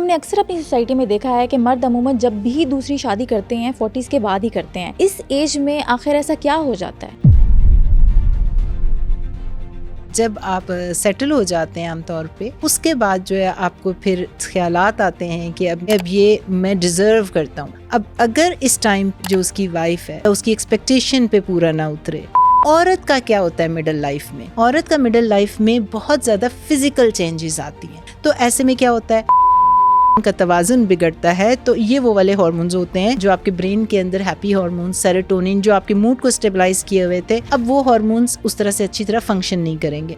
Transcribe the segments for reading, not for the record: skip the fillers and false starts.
हमने अक्सर अपनी सोसाइटी में देखा है कि मर्द अमूमन जब भी दूसरी शादी करते हैं 40s के बाद ही करते हैं। इस एज में आखिर ऐसा क्या हो जाता है? जब आप सेटल हो जाते हैं आमतौर पे, उसके बाद जो है आपको फिर ख्यालात आते हैं कि अब ये मैं डिज़र्व करता हूँ। अब अगर इस टाइम जो उसकी वाइफ है उसकी एक्सपेक्टेशन पे पूरा ना उतरे। औरत का क्या होता है मिडिल लाइफ में? औरत का मिडिल लाइफ में बहुत ज़्यादा फिजिकल चेंजेस आती हैं। तो ऐसे में क्या होता है, का तवाज़ुन बिगड़ता है। तो ये वो वाले हार्मोन्स होते हैं जो आपके ब्रेन के अंदर हैप्पी हार्मोन, सेरोटोनिन, जो आपके मूड को स्टेबलाइज किए हुए थे, अब वो हार्मोन्स उस तरह से अच्छी तरह फंक्शन नहीं करेंगे।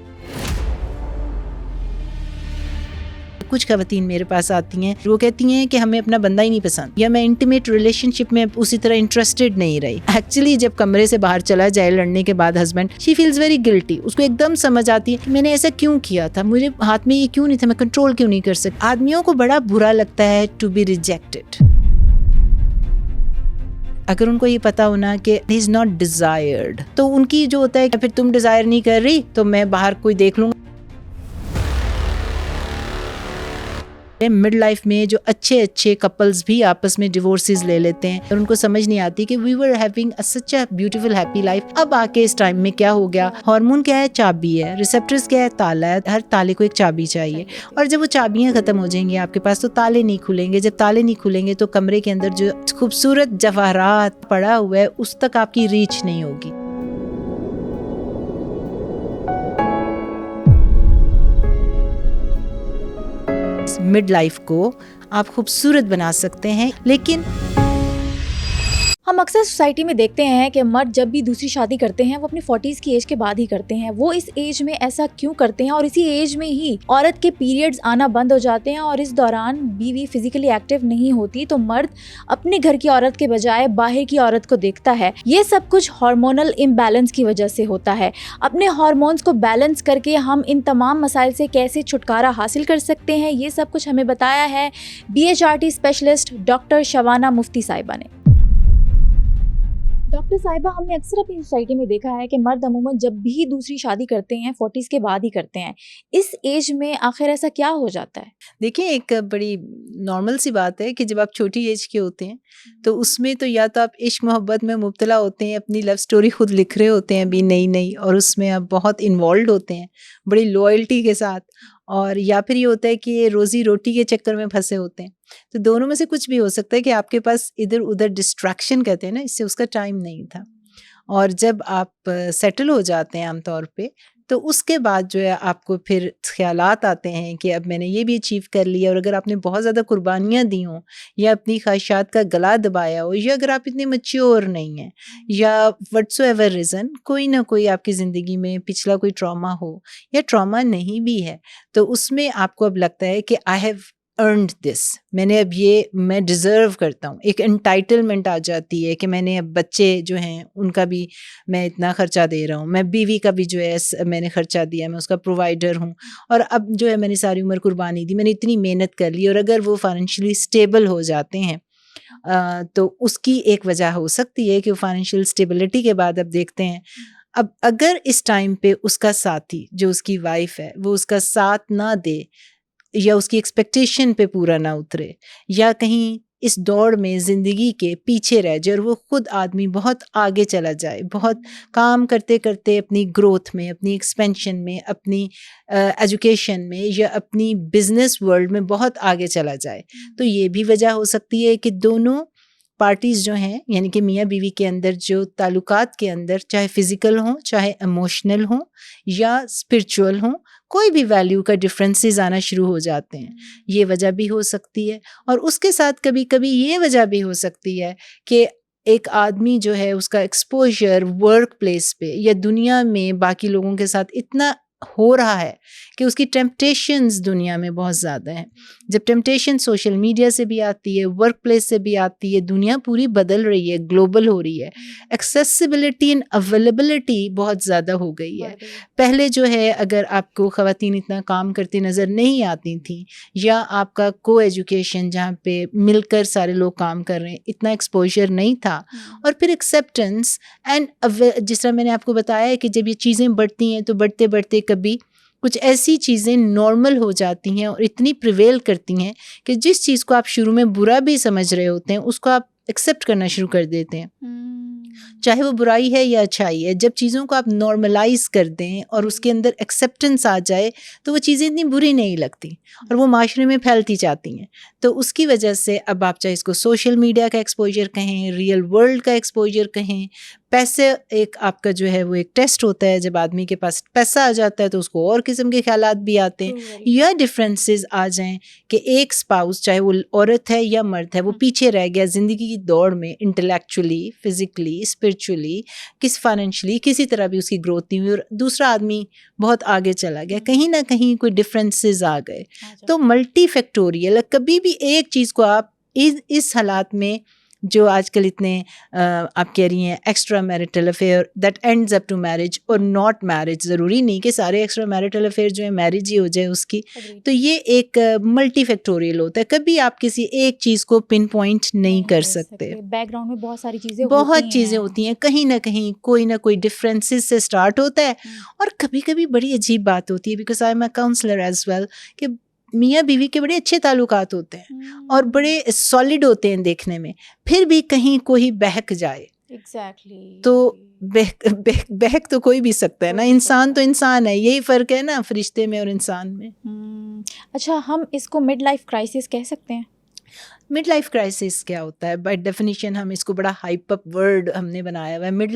कुछ खवातीन मेरे पास आती हैं, वो कहती हैं कि हमें अपना बंदा ही नहीं पसंद, या मैं इंटीमेट रिलेशनशिप में उसी तरह इंटरेस्टेड नहीं रही। एक्चुअली जब कमरे से बाहर चला जाए लड़ने के बाद husband, she feels very guilty. उसको एकदम समझ आती है कि मैंने ऐसा क्यों किया था, मुझे हाथ में ये क्यों नहीं था, मैं कंट्रोल क्यों नहीं कर सकती। आदमियों को बड़ा बुरा लगता है टू बी रिजेक्टेड। अगर उनको ये पता होना कि ही इज नॉट डिजायर्ड, तो उनकी जो होता है कि फिर तुम डिजायर नहीं कर रही तो मैं बाहर कोई देख लूंगा। मिड लाइफ में जो अच्छे कपल्स भी आपस में डिवोर्सेस ले लेते हैं और उनको समझ नहीं आती कि we were having such a beautiful happy life. अब आके इस टाइम में क्या हो गया, हार्मोन क्या है, चाबी है, रिसेप्टर्स क्या है, ताला है। हर ताले को एक चाबी चाहिए, और जब वो चाबियां खत्म हो जाएंगी आपके पास तो ताले नहीं खुलेंगे। जब ताले नहीं खुलेंगे तो कमरे के अंदर जो खूबसूरत जवाहरात पड़ा हुआ है उस तक आपकी रीच नहीं होगी। मिड लाइफ को आप खूबसूरत बना सकते हैं, लेकिन हम अक्सर सोसाइटी में देखते हैं कि मर्द जब भी दूसरी शादी करते हैं वो अपनी 40s की एज के बाद ही करते हैं। वो इस एज में ऐसा क्यों करते हैं? और इसी एज में ही औरत के पीरियड्स आना बंद हो जाते हैं और इस दौरान बीवी फिजिकली एक्टिव नहीं होती, तो मर्द अपने घर की औरत के बजाय बाहर की औरत को देखता है। ये सब कुछ हार्मोनल इम्बैलेंस की वजह से होता है। अपने हार्मोन्स को बैलेंस करके हम इन तमाम मसाइल से कैसे छुटकारा हासिल कर सकते हैं, ये सब कुछ हमें बताया है BHRT स्पेशलिस्ट डॉक्टर शबाना मुफ्ती साहिबा ने। डॉक्टर साहिबा, हमने अक्सर अपनी सोसाइटी में देखा है कि मर्द अमूमन जब भी दूसरी शादी करते हैं 40s के बाद ही करते हैं। इस एज में आखिर ऐसा क्या हो जाता है? देखिए, एक बड़ी नॉर्मल सी बात है कि जब आप छोटी एज के होते हैं तो उसमें तो या तो आप इश्क मोहब्बत में मुब्तला होते हैं, अपनी लव स्टोरी खुद लिख रहे होते हैं अभी नई और उसमें आप बहुत इन्वॉल्व होते हैं बड़ी लॉयल्टी के साथ, और या फिर ये होता है कि रोजी रोटी के चक्कर में फंसे होते हैं। तो दोनों में से कुछ भी हो सकता है कि आपके पास इधर उधर डिस्ट्रैक्शन कहते हैं ना, इससे उसका टाइम नहीं था। और जब आप सेटल हो जाते हैं आमतौर पे, तो उसके बाद जो है आपको फिर ख्यालात आते हैं कि अब मैंने ये भी अचीव कर लिया। और अगर आपने बहुत ज़्यादा कुर्बानियाँ दी हों या अपनी ख्वाहिशात का गला दबाया हो, या अगर आप इतने मैच्योर नहीं हैं, या व्हाट्सोएवर रीज़न, कोई ना कोई आपकी ज़िंदगी में पिछला कोई ट्रॉमा हो या ट्रॉमा नहीं भी है, तो उसमें आपको अब लगता है कि आई हैव अर्नड दिस, मैंने अब ये मैं डिज़र्व करता हूँ। एक एंटाइटलमेंट आ जाती है कि मैंने अब बच्चे जो हैं उनका भी मैं इतना खर्चा दे रहा हूँ, मैं बीवी का भी जो है मैंने खर्चा दिया, मैं उसका प्रोवाइडर हूँ, और अब जो है मैंने सारी उम्र कुर्बानी दी, मैंने इतनी मेहनत कर ली। और अगर वो फाइनेंशियली स्टेबल हो जाते हैं तो उसकी एक वजह हो सकती है कि वो फाइनेंशियल स्टेबिलिटी के बाद अब देखते हैं, अब अगर इस टाइम पे उसका साथी जो उसकी वाइफ है वो उसका साथ ना दे, या उसकी एक्सपेक्टेशन पे पूरा ना उतरे, या कहीं इस दौड़ में ज़िंदगी के पीछे रह जाए और वो खुद आदमी बहुत आगे चला जाए, बहुत काम करते करते अपनी ग्रोथ में, अपनी एक्सपेंशन में, अपनी एजुकेशन में, या अपनी बिजनेस वर्ल्ड में बहुत आगे चला जाए, तो ये भी वजह हो सकती है कि दोनों पार्टीज़ जो हैं, यानी कि मियाँ बीवी के अंदर जो ताल्लुकात के अंदर, चाहे फिज़िकल हों, चाहे इमोशनल हों या स्पिरिचुअल हों, कोई भी वैल्यू का डिफरेंसेस आना शुरू हो जाते हैं। ये वजह भी हो सकती है। और उसके साथ कभी कभी ये वजह भी हो सकती है कि एक आदमी जो है उसका एक्सपोजर वर्क प्लेस पे या दुनिया में बाकी लोगों के साथ इतना हो रहा है कि उसकी टेम्पटेशंस दुनिया में बहुत ज़्यादा हैं। जब टेम्पटेशन सोशल मीडिया से भी आती है, वर्क प्लेस से भी आती है, दुनिया पूरी बदल रही है, ग्लोबल हो रही है, एक्सेसिबिलिटी एंड अवेलेबिलिटी बहुत ज़्यादा हो गई है। पहले जो है अगर आपको ख़वातीन इतना काम करती नज़र नहीं आती थी, या आपका को एजुकेशन जहाँ पे मिलकर सारे लोग काम कर रहे हैं, इतना एक्सपोजर नहीं था। और फिर एक्सेप्टेंस एंड जिस तरह मैंने आपको बताया है कि जब ये चीज़ें बढ़ती हैं तो बढ़ते बढ़ते कभी कुछ ऐसी चीज़ें नॉर्मल हो जाती हैं और इतनी प्रिवेल करती हैं कि जिस चीज़ को आप शुरू में बुरा भी समझ रहे होते हैं उसको आप एक्सेप्ट करना शुरू कर देते हैं, चाहे वो बुराई है या अच्छाई है। जब चीज़ों को आप नॉर्मलाइज कर दें और उसके अंदर एक्सेप्टेंस आ जाए तो वो चीज़ें इतनी बुरी नहीं लगती और वो माशरे में फैलती जाती हैं। तो उसकी वजह से अब आप चाहे इसको सोशल मीडिया का एक्सपोजर कहें, रियल वर्ल्ड का एक्सपोजर कहें, पैसे एक आपका जो है वो एक टेस्ट होता है। जब आदमी के पास पैसा आ जाता है तो उसको और किस्म के ख्यालात भी आते हैं या डिफरेंसेस आ जाएं कि एक स्पाउस चाहे वो औरत है या मर्द है वो पीछे रह गया ज़िंदगी की दौड़ में, इंटेलेक्चुअली, फिजिकली, स्पिरिचुअली, फाइनेंशियली, किसी तरह भी उसकी ग्रोथ नहीं हुई और दूसरा आदमी बहुत आगे चला गया, कहीं ना कहीं कोई डिफरेंसेस आ गए। तो मल्टी फैक्टोरियल, कभी भी एक चीज़ को आप इस हालात में जो आजकल इतने आप कह रही हैं extra marital affair that ends up to marriage और नॉट मैरिज, ज़रूरी नहीं कि सारे एक्स्ट्रा मैरिटल अफेयर जो है मैरिज ही हो जाए उसकी। तो ये एक मल्टी फैक्टोरियल होता है, कभी आप किसी एक चीज़ को पिन पॉइंट नहीं कर सकते। बैकग्राउंड में बहुत सारी चीज़ें होती हैं, कहीं ना कोई डिफरेंसेस से स्टार्ट होता है। और कभी कभी बड़ी अजीब बात होती है, because I am a counsellor as well, कि मियाँ बीवी के बड़े अच्छे ताल्लुकात होते हैं और बड़े सॉलिड होते हैं देखने में, फिर भी कहीं कोई बहक जाए। तो बहक तो कोई भी सकता है ना, इंसान तो इंसान है, यही फ़र्क है ना फरिश्ते में और इंसान में। अच्छा, हम इसको मिड लाइफ क्राइसिस कह सकते हैं? मिड लाइफ क्राइसिस क्या होता है? बाय डेफिनेशन हम इसको बड़ा हाइप अप वर्ड हमने बनाया हुआ है। मिड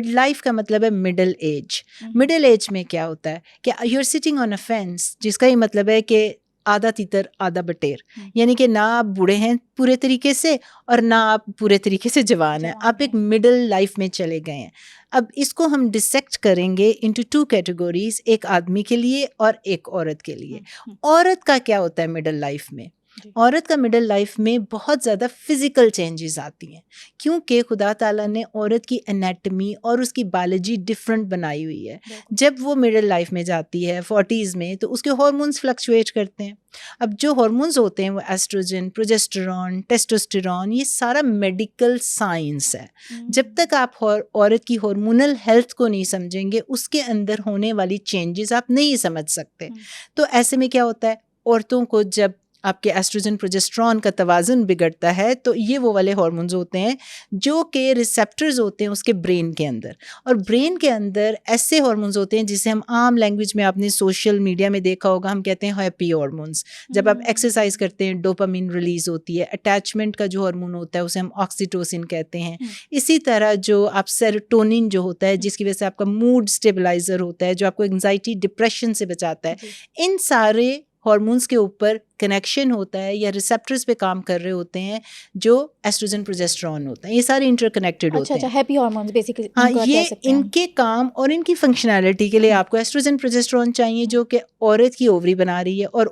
लाइफ का मतलब है मिडिल एज। मिडिल एज में क्या होता है कि you are sitting on a fence, जिसका ये मतलब है कि आधा तीतर आधा बटेर, यानी कि ना आप बूढ़े हैं पूरे तरीके से और ना आप पूरे तरीके से जवान हैं, आप एक मिडिल लाइफ में चले गए हैं। अब इसको हम डिसेक्ट करेंगे इनटू 2 कैटेगरीज, एक आदमी के लिए और एक औरत के लिए। औरत का क्या होता है मिडिल लाइफ में? औरत का मिडिल लाइफ में बहुत ज़्यादा फिजिकल चेंजेस आती हैं, क्योंकि खुदा ताला ने औरत की एनाटमी और उसकी बायोलॉजी डिफरेंट बनाई हुई है। जब वो मिडिल लाइफ में जाती है 40s में, तो उसके हार्मोन्स फ्लक्चुएट करते हैं। अब जो हार्मोन्स होते हैं वो एस्ट्रोजन, प्रोजेस्टेरॉन, टेस्टोस्टेरॉन, ये सारा मेडिकल साइंस है। जब तक आप औरत की हार्मोनल हेल्थ को नहीं समझेंगे, उसके अंदर होने वाली चेंजेस आप नहीं समझ सकते। तो ऐसे में क्या होता है, औरतों को जब आपके एस्ट्रोजन प्रोजेस्टेरॉन का तवाज़ुन बिगड़ता है, तो ये वो वाले हार्मोन्स होते हैं जो कि रिसेप्टर्स होते हैं उसके ब्रेन के अंदर, और ब्रेन के अंदर ऐसे हार्मोन्स होते हैं जिसे हम आम लैंग्वेज में आपने सोशल मीडिया में देखा होगा, हम कहते हैं हैप्पी हार्मोन्स। जब आप एक्सरसाइज करते हैं डोपामिन रिलीज होती है, अटैचमेंट का जो हार्मोन होता है उसे हम ऑक्सीटोसिन कहते हैं। इसी तरह जो आप सेरोटोनिन जो होता है, जिसकी वजह से आपका मूड स्टेबलाइजर होता है, जो आपको एंजाइटी डिप्रेशन से बचाता है, इन सारे हार्मोन्स के ऊपर कनेक्शन होता है या रिसेप्टर्स पे काम कर रहे होते हैं जो एस्ट्रोजन प्रोजेस्टेरॉन होते हैं। ये सारे इंटरकनेक्टेड होते हैं। अच्छा, हैप्पी हार्मोन्स बेसिकली। हाँ, ये इनके काम और इनकी फंक्शनैलिटी के लिए आपको एस्ट्रोजन प्रोजेस्टेरॉन चाहिए, जो कि औरत की ओवरी बना रही है, और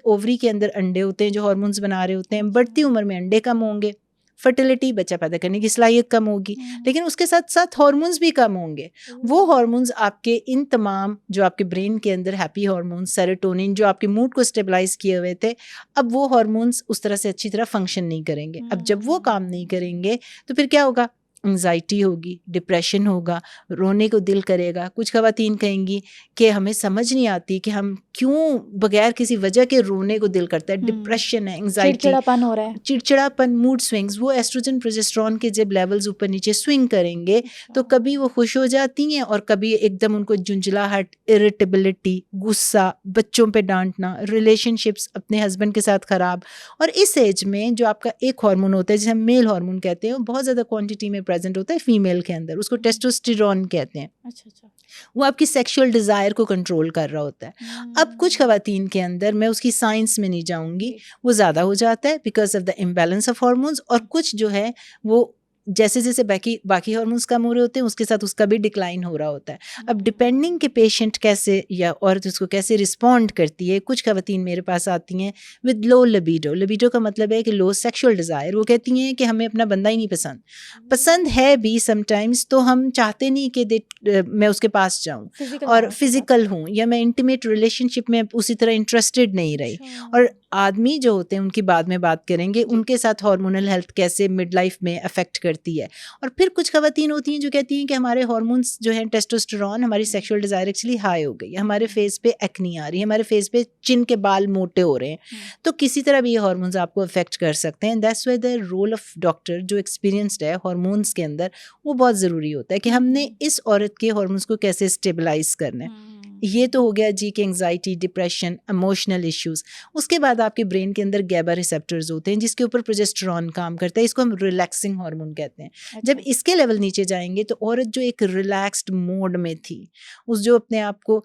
ओवरी के अंदर अंडे होते हैं जो हार्मोन्स बना रहे होते हैं। बढ़ती उम्र में अंडे कम होंगे, फर्टिलिटी, बच्चा पैदा करने की सलाहियत कम होगी, लेकिन उसके साथ साथ हार्मोन्स भी कम होंगे। वो हार्मोन्स आपके इन तमाम जो आपके ब्रेन के अंदर हैप्पी हार्मोन्स, सेरोटोनिन, जो आपके मूड को स्टेबलाइज किए हुए थे, अब वो हार्मोन्स उस तरह से अच्छी तरह फंक्शन नहीं करेंगे। अब जब वो काम नहीं करेंगे तो फिर क्या होगा? एंजाइटी होगी, डिप्रेशन होगा, रोने को दिल करेगा। कुछ ख़वातीन कहेंगी कि हमें समझ नहीं आती कि हम क्यों बगैर किसी वजह के रोने को दिल करता है। डिप्रेशन है, एंजाइटी, चिड़चिड़ापन हो रहा है, चिड़चिड़ापन, मूड स्विंग्स। वो एस्ट्रोजन प्रोजेस्टेरॉन के जब लेवल्स ऊपर नीचे स्विंग करेंगे तो कभी वो खुश हो जाती हैं और कभी एकदम उनको झुंझलाहट, इरिटेबिलिटी, गुस्सा, बच्चों पे डांटना, रिलेशनशिप्स अपने हस्बैंड के साथ ख़राब। और इस एज में जो आपका एक हार्मोन होता है जिसे हम मेल हार्मोन कहते हैं, वो बहुत ज़्यादा क्वांटिटी में प्रेजेंट होता है फीमेल के अंदर, उसको टेस्टोस्टेरॉन कहते हैं। अच्छा। वो आपकी सेक्सुअल डिज़ायर को कंट्रोल कर रहा होता है। अब कुछ ख़वातीन के अंदर, मैं उसकी साइंस में नहीं जाऊंगी, वो ज़्यादा हो जाता है because of the imbalance of hormones, और कुछ जो है वो जैसे जैसे बाकी हार्मोन्स कम हो रहे होते हैं उसके साथ उसका भी डिक्लाइन हो रहा होता है। अब डिपेंडिंग के पेशेंट कैसे या औरत उसको कैसे रिस्पॉन्ड करती है। कुछ ख़वातीन मेरे पास आती हैं विद लो लिबिडो। लिबिडो का मतलब है कि लो सेक्सुअल डिज़ायर। वो कहती हैं कि हमें अपना बंदा ही नहीं पसंद है भी समटाइम्स, तो हम चाहते नहीं कि मैं उसके पास जाऊँ और फिजिकल हूँ, या मैं इंटीमेट रिलेशनशिप में उसी तरह इंटरेस्टेड नहीं रही। और आदमी जो होते हैं उनकी बाद में बात करेंगे, उनके साथ हार्मोनल हेल्थ कैसे मिड लाइफ में अफेक्ट करती है। और फिर कुछ खवातीन होती हैं जो कहती हैं कि हमारे हार्मोन्स जो हैं टेस्टोस्टेरोन, हमारी सेक्सुअल डिज़ायर एक्चुअली हाई हो गई है, हमारे फेस पे एक्नी आ रही है, हमारे फेस पे चिन के बाल मोटे हो रहे हैं। तो किसी तरह भी ये हार्मोन्स आपको अफेक्ट कर सकते हैं। That's why the role of doctor जो एक्सपीरियंस्ड है हार्मोन्स के अंदर, वो बहुत ज़रूरी होता है कि हमने इस औरत के हार्मोन्स को कैसे स्टेबलाइज करना है। ये तो हो गया जी कि एंग्जाइटी, डिप्रेशन, इमोशनल इश्यूज। उसके बाद आपके ब्रेन के अंदर गैबा रिसेप्टर्स होते हैं जिसके ऊपर प्रोजेस्टेरॉन काम करता है, इसको हम रिलैक्सिंग हार्मोन कहते हैं। अच्छा। जब इसके लेवल नीचे जाएंगे तो औरत जो एक रिलैक्स्ड मोड में थी, उस जो अपने आप को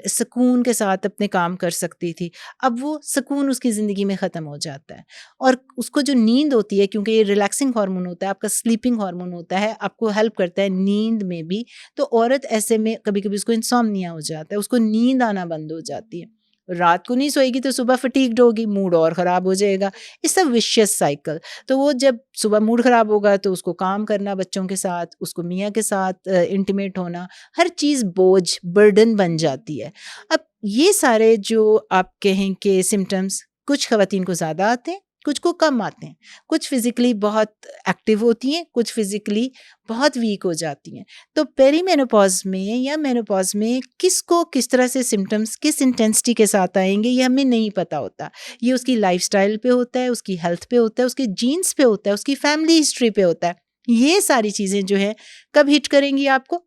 सुकून के साथ अपने काम कर सकती थी, अब वो सुकून उसकी ज़िंदगी में ख़त्म हो जाता है। और उसको जो नींद होती है, क्योंकि ये रिलैक्सिंग हार्मोन होता है, आपका स्लीपिंग हार्मोन होता है, आपको हेल्प करता है नींद में भी, तो औरत ऐसे में कभी कभी उसको इंसोम्निया हो जाता है, उसको नींद आना बंद हो जाती है। रात को नहीं सोएगी तो सुबह फटीग्ड होगी, मूड और ख़राब हो जाएगा। It's a vicious cycle. तो वो जब सुबह मूड ख़राब होगा तो उसको काम करना बच्चों के साथ, उसको मियाँ के साथ इंटीमेट होना, हर चीज़ बोझ, बर्डन बन जाती है। अब ये सारे जो आप कहें कि सिम्टम्स कुछ ख़वातीन को ज़्यादा आते हैं, कुछ को कम आते हैं। कुछ फिज़िकली बहुत एक्टिव होती हैं, कुछ फिज़िकली बहुत वीक हो जाती हैं। तो पेरीमेनोपॉज में या मेनोपॉज में किसको किस तरह से सिम्टम्स किस इंटेंसिटी के साथ आएंगे ये हमें नहीं पता होता। ये उसकी लाइफस्टाइल पे होता है, उसकी हेल्थ पे होता है, उसके जीन्स पे होता है, उसकी फैमिली हिस्ट्री पे होता है। ये सारी चीज़ें जो है कब हिट करेंगी आपको?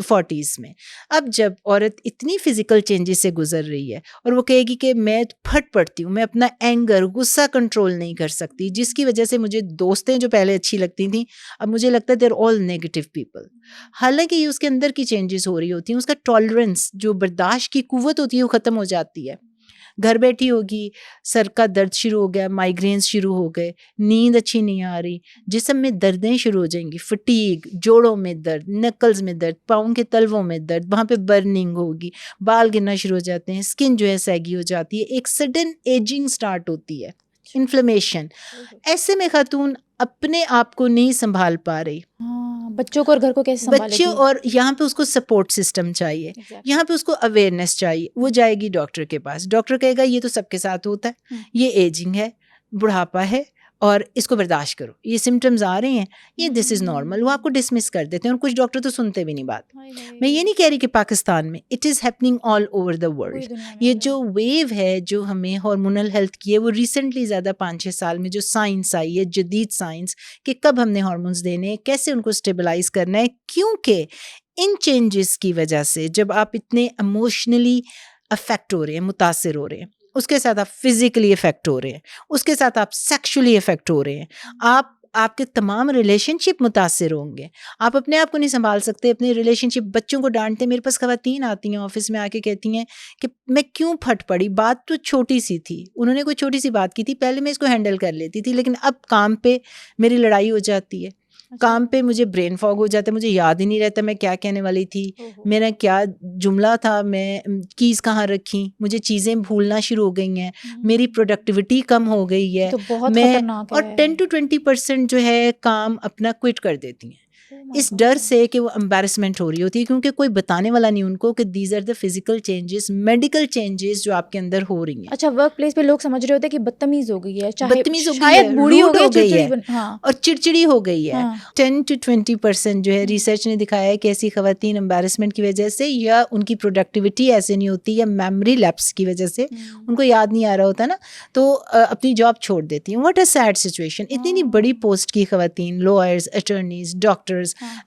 40s में। अब जब औरत इतनी फिजिकल चेंजेस से गुजर रही है और वो कहेगी कि मैं फट पड़ती हूँ, मैं अपना एंगर, गुस्सा कंट्रोल नहीं कर सकती, जिसकी वजह से मुझे दोस्तें जो पहले अच्छी लगती थी अब मुझे लगता है देर ऑल नेगेटिव पीपल। हालांकि ये उसके अंदर की चेंजेस हो रही होती हैं, उसका टॉलरेंस, जो बर्दाश्त की कुव्वत होती है, वो ख़त्म हो जाती है। घर बैठी होगी, सर का दर्द शुरू हो गया, माइग्रेन्स शुरू हो गए, नींद अच्छी नहीं आ रही, जिस्म में दर्दें शुरू हो जाएंगी, फटीग, जोड़ों में दर्द, नकल्स में दर्द, पाँव के तलवों में दर्द, वहाँ पे बर्निंग होगी, बाल गिरना शुरू हो जाते हैं, स्किन जो है सैगी हो जाती है, एक सडन एजिंग स्टार्ट होती है, इन्फ्लेमेशन। ऐसे में खातून अपने आप को नहीं संभाल पा रही, बच्चों को और घर को कैसे संभालेगी? बच्चे, और यहाँ पे उसको सपोर्ट सिस्टम चाहिए, Exactly. यहाँ पे उसको अवेयरनेस चाहिए। वो जाएगी डॉक्टर के पास, डॉक्टर कहेगा ये तो सबके साथ होता है, ये एजिंग है, बुढ़ापा है और इसको बर्दाश्त करो, ये सिम्टम्स आ रहे हैं, ये दिस इज़ नॉर्मल। वो आपको डिसमिस कर देते हैं और कुछ डॉक्टर तो सुनते भी नहीं बात। मैं ये नहीं कह रही कि पाकिस्तान में, it is happening all over the world. ये जो वेव है जो हमें हार्मोनल हेल्थ की है, वो रिसेंटली ज़्यादा 5-6 साल में जो साइंस आई है, जदीद साइंस, कि कब हमने हार्मोन्स देने हैं, कैसे उनको स्टेबलाइज करना है, क्योंकि इन चेंजेस की वजह से जब आप इतने इमोशनली अफेक्ट हो रहे हैं, मुतासिर हो रहे हैं, उसके साथ आप फिजिकली इफेक्ट हो रहे हैं, उसके साथ आप सेक्सुअली इफेक्ट हो रहे हैं, आपके तमाम रिलेशनशिप मुतासिर होंगे, आप अपने आप को नहीं संभाल सकते, अपने रिलेशनशिप, बच्चों को डांटते। मेरे पास खवातीन आती हैं ऑफिस में आके कहती हैं कि मैं क्यों फट पड़ी, बात तो छोटी सी थी, उन्होंने कोई छोटी सी बात की थी, पहले मैं इसको हैंडल कर लेती थी, लेकिन अब काम पे मेरी लड़ाई हो जाती है, काम पे मुझे ब्रेन फॉग हो जाता है, मुझे याद ही नहीं रहता मैं क्या कहने वाली थी, मेरा क्या जुमला था, मैं कीज़ कहाँ रखी, मुझे चीज़ें भूलना शुरू हो गई हैं, मेरी प्रोडक्टिविटी कम हो गई है, तो बहुत मैं खतरनाक और है। 10 to 20% जो है काम अपना क्विट कर देती हैं, इस डर से कि वो एम्बैरेसमेंट हो रही होती है, क्योंकि कोई बताने वाला नहीं उनको कि these are the physical changes, medical changes जो आपके अंदर हो रही हैं। अच्छा, वर्क प्लेस पे लोग समझ रहे होते हैं कि बदतमीज हो गई है, चाहे बदतमीज हो गई शायद है, बूढ़ी हो रूड गई, हो गई है, हाँ। और चिड़चिड़ी हो गई है। हाँ। 10 to 20% जो है रिसर्च ने दिखाया है कि ऐसी खवातीन एम्बैरेसमेंट की वजह से, या उनकी प्रोडक्टिविटी ऐसे नहीं होती, या मेमोरी लैप्स की वजह से, उनको याद नहीं आ रहा होता ना, तो अपनी जॉब छोड़ देती हैं। What a sad situation. इतनी बड़ी पोस्ट की खवातीन, lawyers, attorneys, doctors,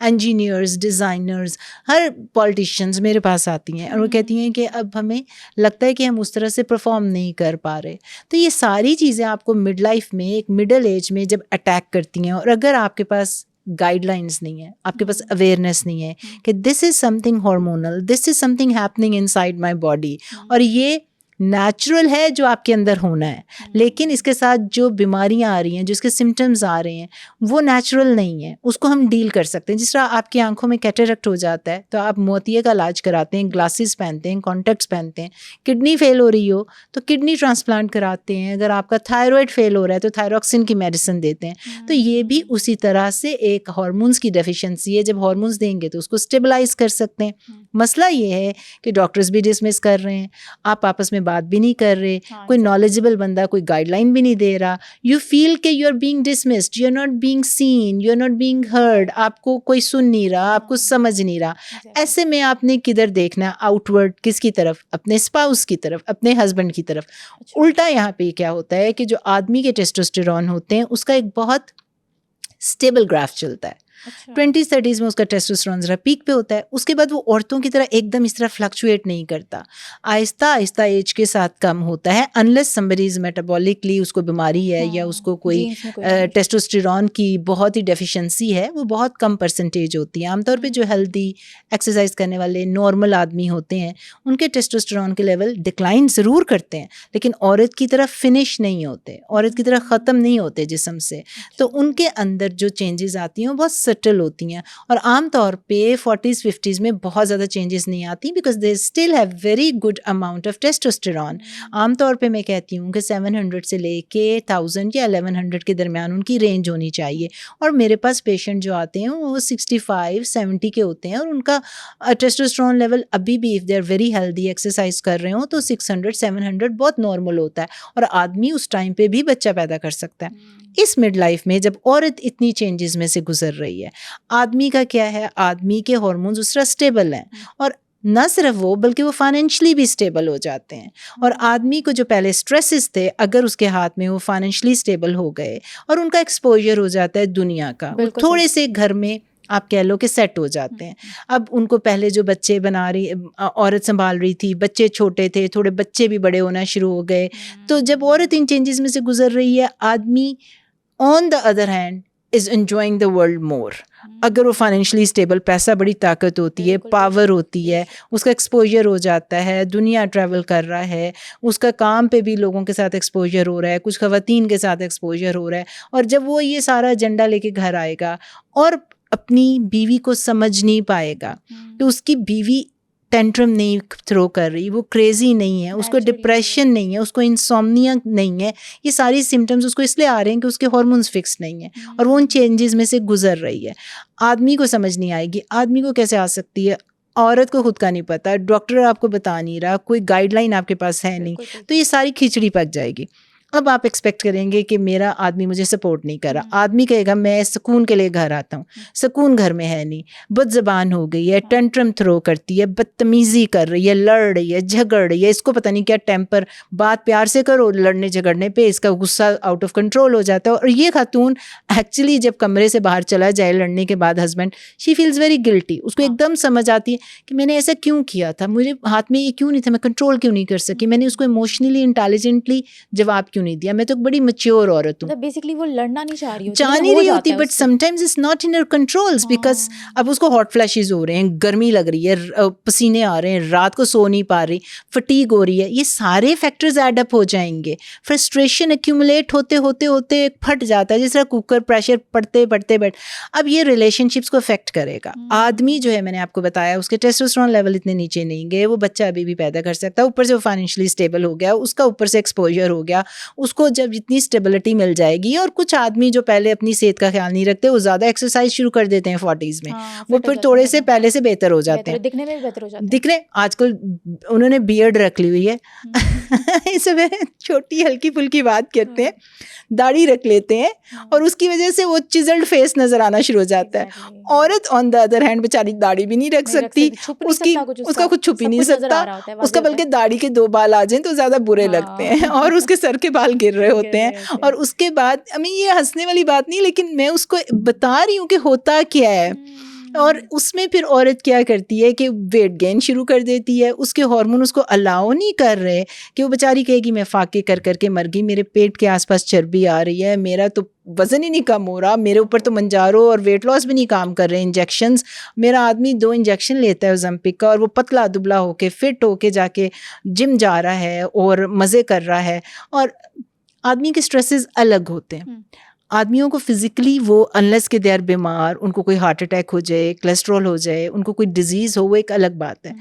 engineers, designers, हर पॉलिटिशियंस मेरे पास आती हैं और वो कहती हैं कि अब हमें लगता है कि हम उस तरह से परफॉर्म नहीं कर पा रहे। तो ये सारी चीज़ें आपको मिड लाइफ में, एक मिडल एज में जब अटैक करती हैं, और अगर आपके पास गाइडलाइंस नहीं है, आपके पास अवेयरनेस नहीं है कि this is something hormonal, this is something happening inside my body, और ये नेचुरल है जो आपके अंदर होना है, लेकिन इसके साथ जो बीमारियां आ रही हैं, जो इसके सिम्टम्स आ रहे हैं, वो नेचुरल नहीं है, उसको हम डील कर सकते हैं। जिस तरह आपकी आंखों में कैटरेक्ट हो जाता है तो आप मोतिये का इलाज कराते हैं, ग्लासेस पहनते हैं, कॉन्टैक्ट्स पहनते हैं। किडनी फेल हो रही हो तो किडनी ट्रांसप्लांट कराते हैं। अगर आपका थायराइड फेल हो रहा है तो थायरॉक्सिन की मेडिसिन देते हैं। तो ये भी उसी तरह से एक हार्मोन्स की डेफिशिएंसी है। जब हार्मोन्स देंगे तो उसको स्टेबलाइज कर सकते हैं। मसला ये है कि डॉक्टर्स भी डिसमिस कर रहे हैं, आप आपस में बात भी नहीं कर रहे, हाँ, कोई exactly. नॉलेजेबल बंदा कोई गाइडलाइन भी नहीं दे रहा, यू फील कि you are being dismissed, you are not being seen, you are not being heard, आपको कोई सुन नहीं रहा, आपको हाँ, समझ नहीं रहा। exactly. ऐसे में आपने किधर देखना, आउटवर्ड किसकी तरफ, अपने स्पाउस की तरफ, अपने हस्बैंड की तरफ। अच्छा, उल्टा यहाँ पे क्या होता है कि जो आदमी के टेस्टोस्टेरॉन होते हैं उसका एक बहुत स्टेबल ग्राफ चलता है। अच्छा, 20-30s में उसका टेस्टोस्टेरोन जरा पीक पे होता है, उसके बाद वो औरतों की तरह एकदम इस तरह फ्लक्चुएट नहीं करता, आहिस्ता आहिस्ता एज के साथ कम होता है, अनलेस समबडी इज मेटाबॉलिकली उसको बीमारी है या उसको कोई जीन्स में कोई change। टेस्टोस्टेरोन की बहुत ही डेफिशिएंसी है, वो बहुत कम परसेंटेज होती है। आमतौर पे जो हेल्दी एक्सरसाइज करने वाले नॉर्मल आदमी होते हैं उनके टेस्टोस्टेरोन के लेवल डिक्लाइन ज़रूर करते हैं, लेकिन औरत की तरह फिनिश नहीं होते, औरत की तरह ख़त्म नहीं होते जिस्म से। तो उनके अंदर जो चेंजेस आती हैं वो बहुत सटल होती हैं, और आम तौर पे 40s-50s में बहुत ज़्यादा चेंजेस नहीं आती, because they still have very good amount of testosterone. आम तौर पे मैं कहती हूँ कि 700 से लेके 1000 या 1100 के दरमियान उनकी रेंज होनी चाहिए। और मेरे पास पेशेंट जो आते हैं वो 65-70 के होते हैं, और उनका टेस्टोस्टेरॉन लेवल अभी भी, if they are very healthy, exercise कर रहे हो तो 600-700 बहुत नॉर्मल होता है, और आदमी उस टाइम पे भी बच्चा पैदा कर सकता है। इस मिड लाइफ में जब औरत इतनी चेंजेस में से गुजर रही है, आदमी का क्या है, आदमी के हार्मोन्स उस तरह स्टेबल हैं, और न सिर्फ वो बल्कि वो फाइनेंशियली भी स्टेबल हो जाते हैं। और आदमी को जो पहले स्ट्रेसेस थे, अगर उसके हाथ में वो फाइनेंशियली स्टेबल हो गए और उनका एक्सपोजर हो जाता है दुनिया का, वो थोड़े से घर में आप कह लो कि सेट हो जाते हैं। अब उनको पहले जो बच्चे बना रही औरत संभाल रही थी, बच्चे छोटे थे, थोड़े बच्चे भी बड़े होना शुरू हो गए, तो जब औरत इन चेंजेस में से गुजर रही है, आदमी on the other hand is enjoying the world more. अगर वो फाइनेंशियली स्टेबल, पैसा बड़ी ताकत होती है, पावर होती है, उसका एक्सपोजर हो जाता है, दुनिया ट्रैवल कर रहा है, उसका काम पे भी लोगों के साथ एक्सपोजर हो रहा है, कुछ खवातीन के साथ एक्सपोजर हो रहा है, और जब वो ये सारा एजेंडा लेके घर आएगा और अपनी बीवी को समझ नहीं पाएगा, तो उसकी बीवी टेंट्रम नहीं थ्रो कर रही, वो क्रेजी नहीं है, उसको डिप्रेशन नहीं है, उसको इंसोम्निया नहीं है, ये सारी सिम्टम्स उसको इसलिए आ रहे हैं कि उसके हार्मोन्स फिक्स नहीं है और वो उन चेंजेस में से गुजर रही है। आदमी को समझ नहीं आएगी, आदमी को कैसे आ सकती है? औरत को खुद का नहीं पता, डॉक्टर आपको बता नहीं रहा, कोई गाइडलाइन आपके पास है नहीं, तो ये सारी खिचड़ी पक जाएगी। अब आप एक्सपेक्ट करेंगे कि मेरा आदमी मुझे सपोर्ट नहीं कर रहा, आदमी कहेगा मैं सुकून के लिए घर आता हूँ, सुकून घर में है नहीं, बदज़बान हो गई है, टेंट्रम थ्रो करती है, बदतमीज़ी कर रही है, लड़ रही है, झगड़ रही है, इसको पता नहीं क्या टेम्पर, बात प्यार से करो, लड़ने झगड़ने पे इसका गुस्सा आउट ऑफ कंट्रोल हो जाता है। और ये खातून एक्चुअली जब कमरे से बाहर चला जाए लड़ने के बाद husband, she feels very guilty, उसको एकदम समझ आती है कि मैंने ऐसा क्यों किया था, मुझे हाथ में ये क्यों नहीं था, मैं कंट्रोल क्यों नहीं कर सकी, मैंने उसको इमोशनली इंटेलिजेंटली जवाब क्यों नहीं दिया, मैं तो बड़ी मैच्योर औरत हूँ। बेसिकली वो लड़ना नहीं चाह रही होती, चाह नहीं रही होती, but sometimes it's not in her controls, because अब उसको हॉट फ्लैशेस हो रहे हैं, गर्मी लग रही है, पसीने आ रहे हैं, रात को सो नहीं पा रही, फटीग हो रही है, ये सारे फैक्टर्स एड अप हो जाएंगे, फ्रस्ट्रेशन एक्यूमुलेट होते होते होते फट जाता है, जिस तरह कुकर प्रेशर पड़ते पड़ते बैठ, अब ये रिलेशनशिप्स को अफेक्ट करेगा। आदमी जो है, मैंने आपको बताया, उसके टेस्टोस्टेरोन लेवल इतने नीचे नहीं गए, वो बच्चा अभी भी पैदा कर सकता है, ऊपर से वो फाइनेंशियली स्टेबल हो गया, उसका ऊपर से एक्सपोजर हो गया, उसको जब जितनी स्टेबिलिटी मिल जाएगी। और कुछ आदमी जो पहले अपनी सेहत का ख्याल नहीं रखते, वो ज़्यादा एक्सरसाइज शुरू कर देते हैं 40s में, वो फिर थोड़े से पहले से बेहतर हो जाते हैं, दिखने में भी बेहतर हो जाते हैं। दिखने आजकल उन्होंने बियर्ड रख ली हुई है इसमें छोटी हल्की फुल्की बात करते हैं, दाढ़ी रख लेते हैं, और उसकी वजह से वो चिजल्ड फेस नजर आना शुरू हो जाता है। औरत ऑन द अदर हैंड बेचारी दाढ़ी भी नहीं रख सकती, उसका कुछ छुप ही नहीं सकता, उसका बल्कि दाढ़ी के 2 बाल आ जाएं तो ज्यादा बुरे लगते हैं, और उसके सर के बाल गिर रहे होते हैं। और उसके बाद ये हंसने वाली बात नहीं, लेकिन मैं उसको बता रही हूँ कि होता क्या है। और उसमें फिर औरत क्या करती है कि वेट गेन शुरू कर देती है, उसके हार्मोन उसको अलाउ नहीं कर रहे, कि वो बेचारी कहेगी मैं फाके कर करके मर गई, मेरे पेट के आसपास चर्बी आ रही है, मेरा तो वज़न ही नहीं कम हो रहा, मेरे ऊपर तो मंजारो और वेट लॉस भी नहीं काम कर रहे इंजेक्शंस, मेरा आदमी 2 इंजेक्शन लेता है ओज़ेम्पिक का, और वो पतला दुबला होके फिट होके जाके जिम जा रहा है और मज़े कर रहा है। और आदमी के स्ट्रेसेस अलग होते हैं। आदमियों को फिजिकली वो अनलेस के दे आर बीमार, उनको कोई हार्ट अटैक हो जाए, कोलेस्ट्रॉल हो जाए, उनको कोई डिजीज़ हो, वो एक अलग बात है।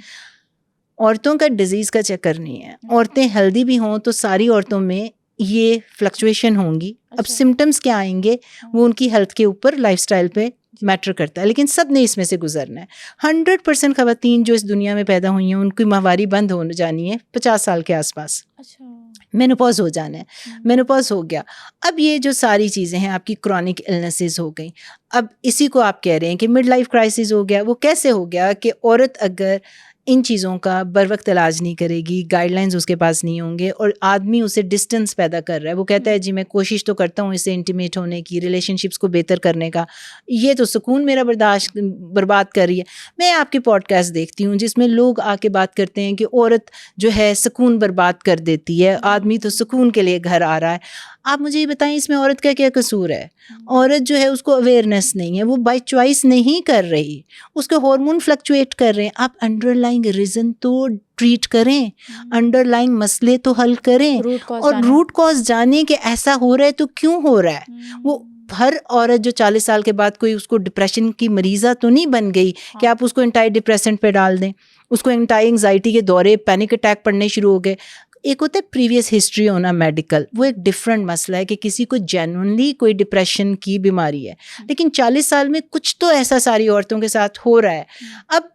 औरतों का डिजीज़ का चक्कर नहीं है, औरतें हेल्दी भी हों तो सारी औरतों में ये फ्लक्चुएशन होंगी। अब सिम्टम्स क्या आएंगे वो उनकी हेल्थ के ऊपर, लाइफस्टाइल पे मैटर करता है, लेकिन सब ने इसमें से गुजरना है। 100% खवातीन जो इस दुनिया में पैदा हुई हैं उनकी माहवारी बंद हो जानी है 50 साल के आसपास। अच्छा। मेनोपॉज हो जाना है, मेनोपॉज हो गया। अब ये जो सारी चीज़ें हैं आपकी क्रॉनिक इलनेसेस हो गई, अब इसी को आप कह रहे हैं कि मिड लाइफ क्राइसिस हो गया। वो कैसे हो गया कि औरत अगर इन चीज़ों का बर वक्त इलाज नहीं करेगी, गाइडलाइंस उसके पास नहीं होंगे और आदमी उसे डिस्टेंस पैदा कर रहा है, वो कहता है जी मैं कोशिश तो करता हूँ इससे इंटीमेट होने की, रिलेशनशिप्स को बेहतर करने का, ये तो सुकून मेरा बर्बाद कर रही है। मैं आपकी पॉडकास्ट देखती हूँ जिसमें लोग आके बात करते हैं कि औरत जो है सुकून बर्बाद कर देती है, आदमी तो सुकून के लिए घर आ रहा है। आप मुझे ये बताएं इसमें औरत का क्या कसूर है? औरत जो है उसको अवेयरनेस नहीं है, वो बाय चॉइस नहीं कर रही, उसके हार्मोन फ्लक्चुएट कर रहे हैं। आप अंडरलाइंग रीज़न तो ट्रीट करें, अंडरलाइंग मसले तो हल करें, और रूट कॉज जाने कि ऐसा हो रहा है तो क्यों हो रहा है। वो हर औरत जो 40 साल के बाद कोई उसको डिप्रेशन की मरीज़ा तो नहीं बन गई कि आप उसको एंटाई डिप्रेसेंट पे डाल दें, उसको एंटाई एंग्जाइटी के दौरे, पैनिक अटैक पड़ने शुरू हो गए। एक होता है प्रीवियस हिस्ट्री होना मेडिकल, वो एक डिफरेंट मसला है कि किसी को जेन्युइनली कोई डिप्रेशन की बीमारी है, लेकिन 40 साल में कुछ तो ऐसा सारी औरतों के साथ हो रहा है। अब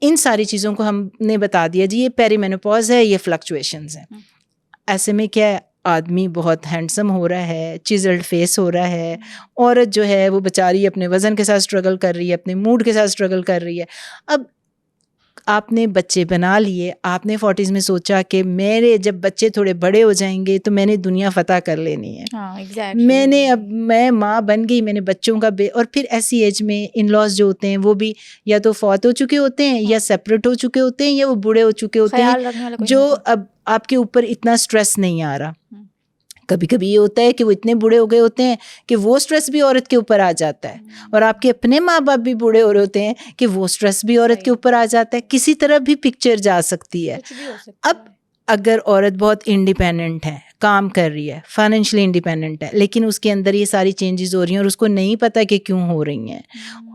इन सारी चीज़ों को हमने बता दिया जी ये पेरीमेनोपॉज है, ये फ्लक्चुएशंस हैं। ऐसे में क्या है, आदमी बहुत हैंडसम हो रहा है, चिजल्ड फेस हो रहा है, औरत जो है वो बेचारी अपने वज़न के साथ स्ट्रगल कर रही है, अपने मूड के साथ स्ट्रगल कर रही है। अब आपने बच्चे बना लिए, आपने 40s में सोचा कि मेरे जब बच्चे थोड़े बड़े हो जाएंगे तो मैंने दुनिया फतह कर लेनी है। हाँ, exactly. मैं माँ बन गई, मैंने बच्चों का और फिर ऐसी एज में इन लॉज जो होते हैं वो भी या तो फौत हो चुके होते हैं, या सेपरेट हो चुके होते हैं, या वो बूढ़े हो चुके होते हैं, जो अब आपके ऊपर इतना स्ट्रेस नहीं आ रहा। कभी कभी ये होता है कि वो इतने बूढ़े हो गए होते हैं कि वो स्ट्रेस भी औरत के ऊपर आ जाता है, और आपके अपने माँ बाप भी बूढ़े हो रहे होते हैं कि वो स्ट्रेस भी औरत के ऊपर आ जाता है। किसी तरह भी पिक्चर जा सकती है। अब अगर औरत बहुत इंडिपेंडेंट है, काम कर रही है, फाइनेंशियली इंडिपेंडेंट है, लेकिन उसके अंदर ये सारी चेंजेस हो रही हैं और उसको नहीं पता कि क्यों हो रही हैं,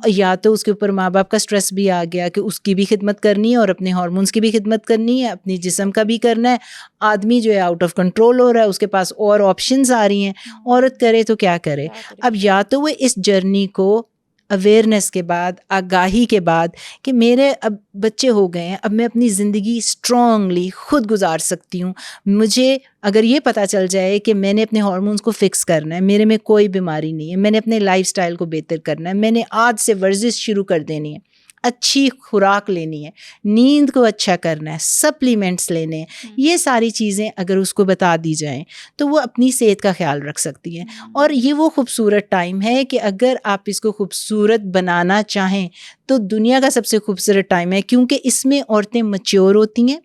या तो उसके ऊपर माँ बाप का स्ट्रेस भी आ गया कि उसकी भी खिदमत करनी है और अपने हार्मोन्स की भी खिदमत करनी है, अपनी जिस्म का भी करना है। आदमी जो है आउट ऑफ कंट्रोल हो रहा है, उसके पास और ऑप्शंस आ रही हैं, औरत करे तो क्या करे। अब या तो वो इस जर्नी को अवेयरनेस के बाद, आगाही के बाद कि मेरे अब बच्चे हो गए हैं, अब मैं अपनी ज़िंदगी स्ट्रॉन्गली खुद गुजार सकती हूँ। मुझे अगर ये पता चल जाए कि मैंने अपने हार्मोन्स को फिक्स करना है, मेरे में कोई बीमारी नहीं है, मैंने अपने लाइफस्टाइल को बेहतर करना है, मैंने आज से वर्जिश शुरू कर देनी है, अच्छी खुराक लेनी है, नींद को अच्छा करना है, सप्लीमेंट्स लेने हैं, ये सारी चीज़ें अगर उसको बता दी जाएं तो वो अपनी सेहत का ख्याल रख सकती है। और ये वो खूबसूरत टाइम है कि अगर आप इसको खूबसूरत बनाना चाहें तो दुनिया का सबसे खूबसूरत टाइम है, क्योंकि इसमें औरतें मैच्योर होती हैं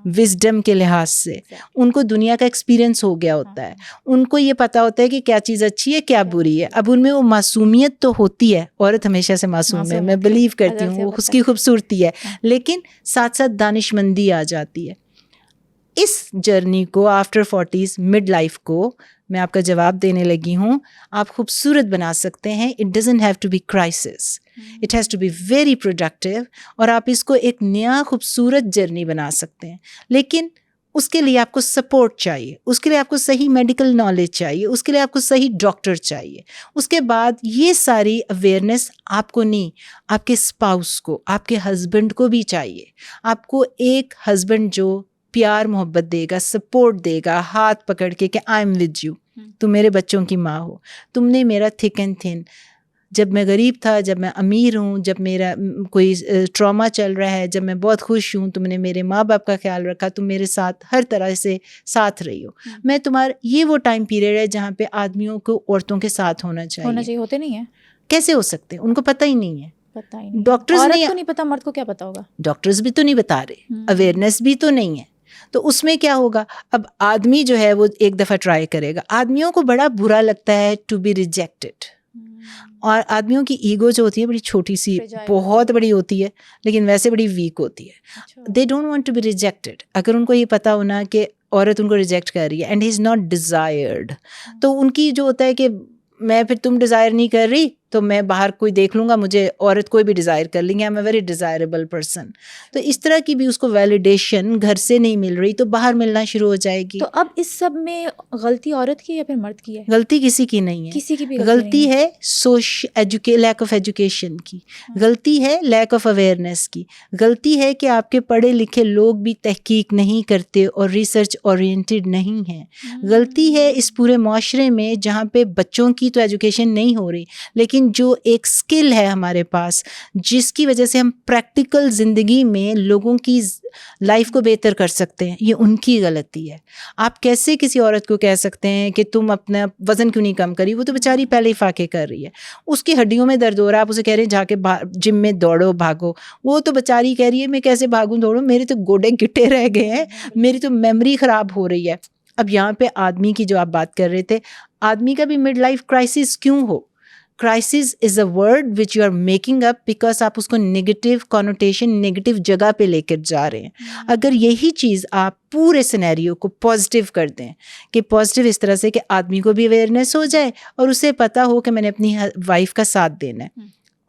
विजडम के लिहाज से, उनको दुनिया का एक्सपीरियंस हो गया होता है, उनको ये पता होता है कि क्या चीज़ अच्छी है क्या बुरी है। अब उनमें वो मासूमियत तो होती है, औरत हमेशा से मासूम है, मैं बिलीव करती हूँ, वो उसकी खूबसूरती है, लेकिन साथ साथ दानिशमंदी आ जाती है। इस जर्नी को आफ्टर 40s मिड लाइफ को मैं आपका जवाब देने लगी हूँ, आप खूबसूरत बना सकते हैं। It doesn't have to be crisis, it has to be very productive, और आप इसको एक नया खूबसूरत जर्नी बना सकते हैं। लेकिन उसके लिए आपको सपोर्ट चाहिए, उसके लिए आपको सही मेडिकल नॉलेज चाहिए, उसके लिए आपको सही डॉक्टर चाहिए। उसके बाद ये सारी अवेयरनेस आपको नहीं, आपके स्पाउस को, आपके हस्बैंड को भी चाहिए। आपको एक हस्बैंड जो प्यार मोहब्बत देगा, सपोर्ट देगा, हाथ पकड़ के कि आई एम विद यू, तुम मेरे बच्चों की माँ हो, तुमने मेरा थिक एंड थिन, जब मैं गरीब था, जब मैं अमीर हूँ, जब मेरा कोई ट्रॉमा चल रहा है, जब मैं बहुत खुश हूँ, तुमने मेरे माँ बाप का ख्याल रखा, तुम मेरे साथ हर तरह से साथ रही हो। मैं तुम्हारा, ये वो टाइम पीरियड है जहाँ पे आदमियों को औरतों के साथ होना चाहिए। होते नहीं है, कैसे हो सकते, उनको पता ही नहीं है, पता ही नहीं। डॉक्टर्स नहीं पता, मर्द को क्या पता होगा, डॉक्टर्स भी तो नहीं बता रहे, अवेयरनेस भी तो नहीं है। तो उसमें क्या होगा, अब आदमी जो है वो एक दफ़ा ट्राई करेगा। आदमियों को बड़ा बुरा लगता है टू बी रिजेक्टेड, और आदमियों की ईगो जो होती है बड़ी छोटी सी, बहुत बड़ी होती है, लेकिन वैसे बड़ी वीक होती है। They don't want to be rejected. अगर उनको ये पता होना कि औरत उनको रिजेक्ट कर रही है and he is not desired, तो उनकी जो होता है कि मैं फिर तुम डिज़ायर नहीं कर रही तो मैं बाहर कोई देख लूँगा, मुझे औरत कोई भी डिज़ायर कर लेंगे, आई am a very desirable person. तो इस तरह की भी उसको वैलिडेशन घर से नहीं मिल रही तो बाहर मिलना शुरू हो जाएगी। तो अब इस सब में गलती औरत की है या फिर मर्द की है? गलती किसी की नहीं है, किसी की भी गलती नहीं है लैक ऑफ एजुकेशन की, हाँ। गलती है लैक ऑफ अवेयरनेस की, गलती है कि आपके पढ़े लिखे लोग भी तहकीक नहीं करते और रिसर्च ओरिएंटेड नहीं हैं। गलती है इस पूरे माशरे में जहाँ पे बच्चों की तो एजुकेशन नहीं हो रही, लेकिन जो एक स्किल है हमारे पास जिसकी वजह से हम प्रैक्टिकल ज़िंदगी में लोगों की लाइफ को बेहतर कर सकते हैं, ये उनकी गलती है। आप कैसे किसी औरत को कह सकते हैं कि तुम अपना वज़न क्यों नहीं कम करी, वो तो बेचारी पहले ही फाके कर रही है, उसकी हड्डियों में दर्द हो रहा है, आप उसे कह रहे हैं जाके जिम में दौड़ो भागो, वो तो बेचारी कह रही है मैं कैसे भागूं दौड़ूं, मेरे तो गोडे गिट्टे रह गए हैं, मेरी तो मेमोरी ख़राब हो रही है। अब यहाँ पे आदमी की जो आप बात कर रहे थे, आदमी का भी मिड लाइफ क्राइसिस क्यों हो? Crisis is a word which you are making up because आप उसको नेगेटिव कॉनोटेशन, नेगेटिव जगह पे लेकर जा रहे हैं। अगर यही चीज़ आप पूरे सिनेरियो को पॉजिटिव कर दें कि पॉजिटिव इस तरह से कि आदमी को भी अवेयरनेस हो जाए और उसे पता हो कि मैंने अपनी वाइफ का साथ देना है,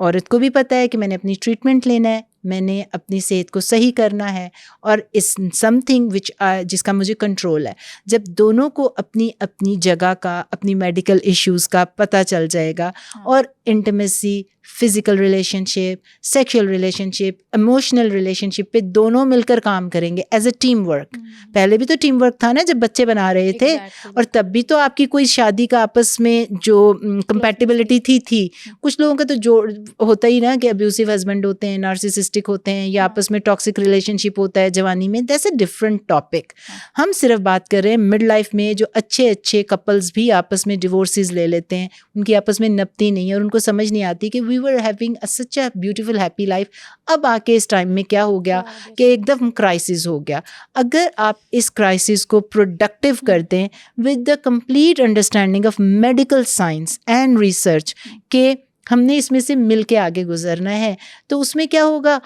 औरत को भी पता है कि मैंने अपनी ट्रीटमेंट लेना है, मैंने अपनी सेहत को सही करना है और इस समथिंग विच जिसका मुझे कंट्रोल है। जब दोनों को अपनी अपनी जगह का, अपनी मेडिकल इश्यूज़ का पता चल जाएगा और intimacy, physical relationship, sexual relationship, emotional relationship पे दोनों मिलकर काम करेंगे एज अ टीम वर्क। पहले भी तो टीम वर्क था ना जब बच्चे बना रहे थे, और तब भी तो आपकी कोई शादी का आपस में जो कंपैटिबिलिटी थी। कुछ लोगों का तो जो होता ही ना कि अब्यूसिव हस्बैंड होते हैं, नार्सिसिस्टिक होते हैं, या आपस में टॉक्सिक रिलेशनशिप होता है जवानी में, दैट्स अ डिफरेंट टॉपिक। हम सिर्फ बात कर रहे हैं मिड लाइफ में जो अच्छे अच्छे कपल्स भी आपस में डिवोर्सेस ले लेते हैं, उनकी आपस में नपती नहीं है और उनको समझ नहीं आती कि we were having such a beautiful happy life, अब आके इस टाइम में क्या हो गया कि एकदम क्राइसिस हो गया। अगर आप इस क्राइसिस को प्रोडक्टिव कर दें with the complete understanding of medical science and research के हमने इसमें से मिल के आगे गुजरना है, तो उसमें क्या होगा,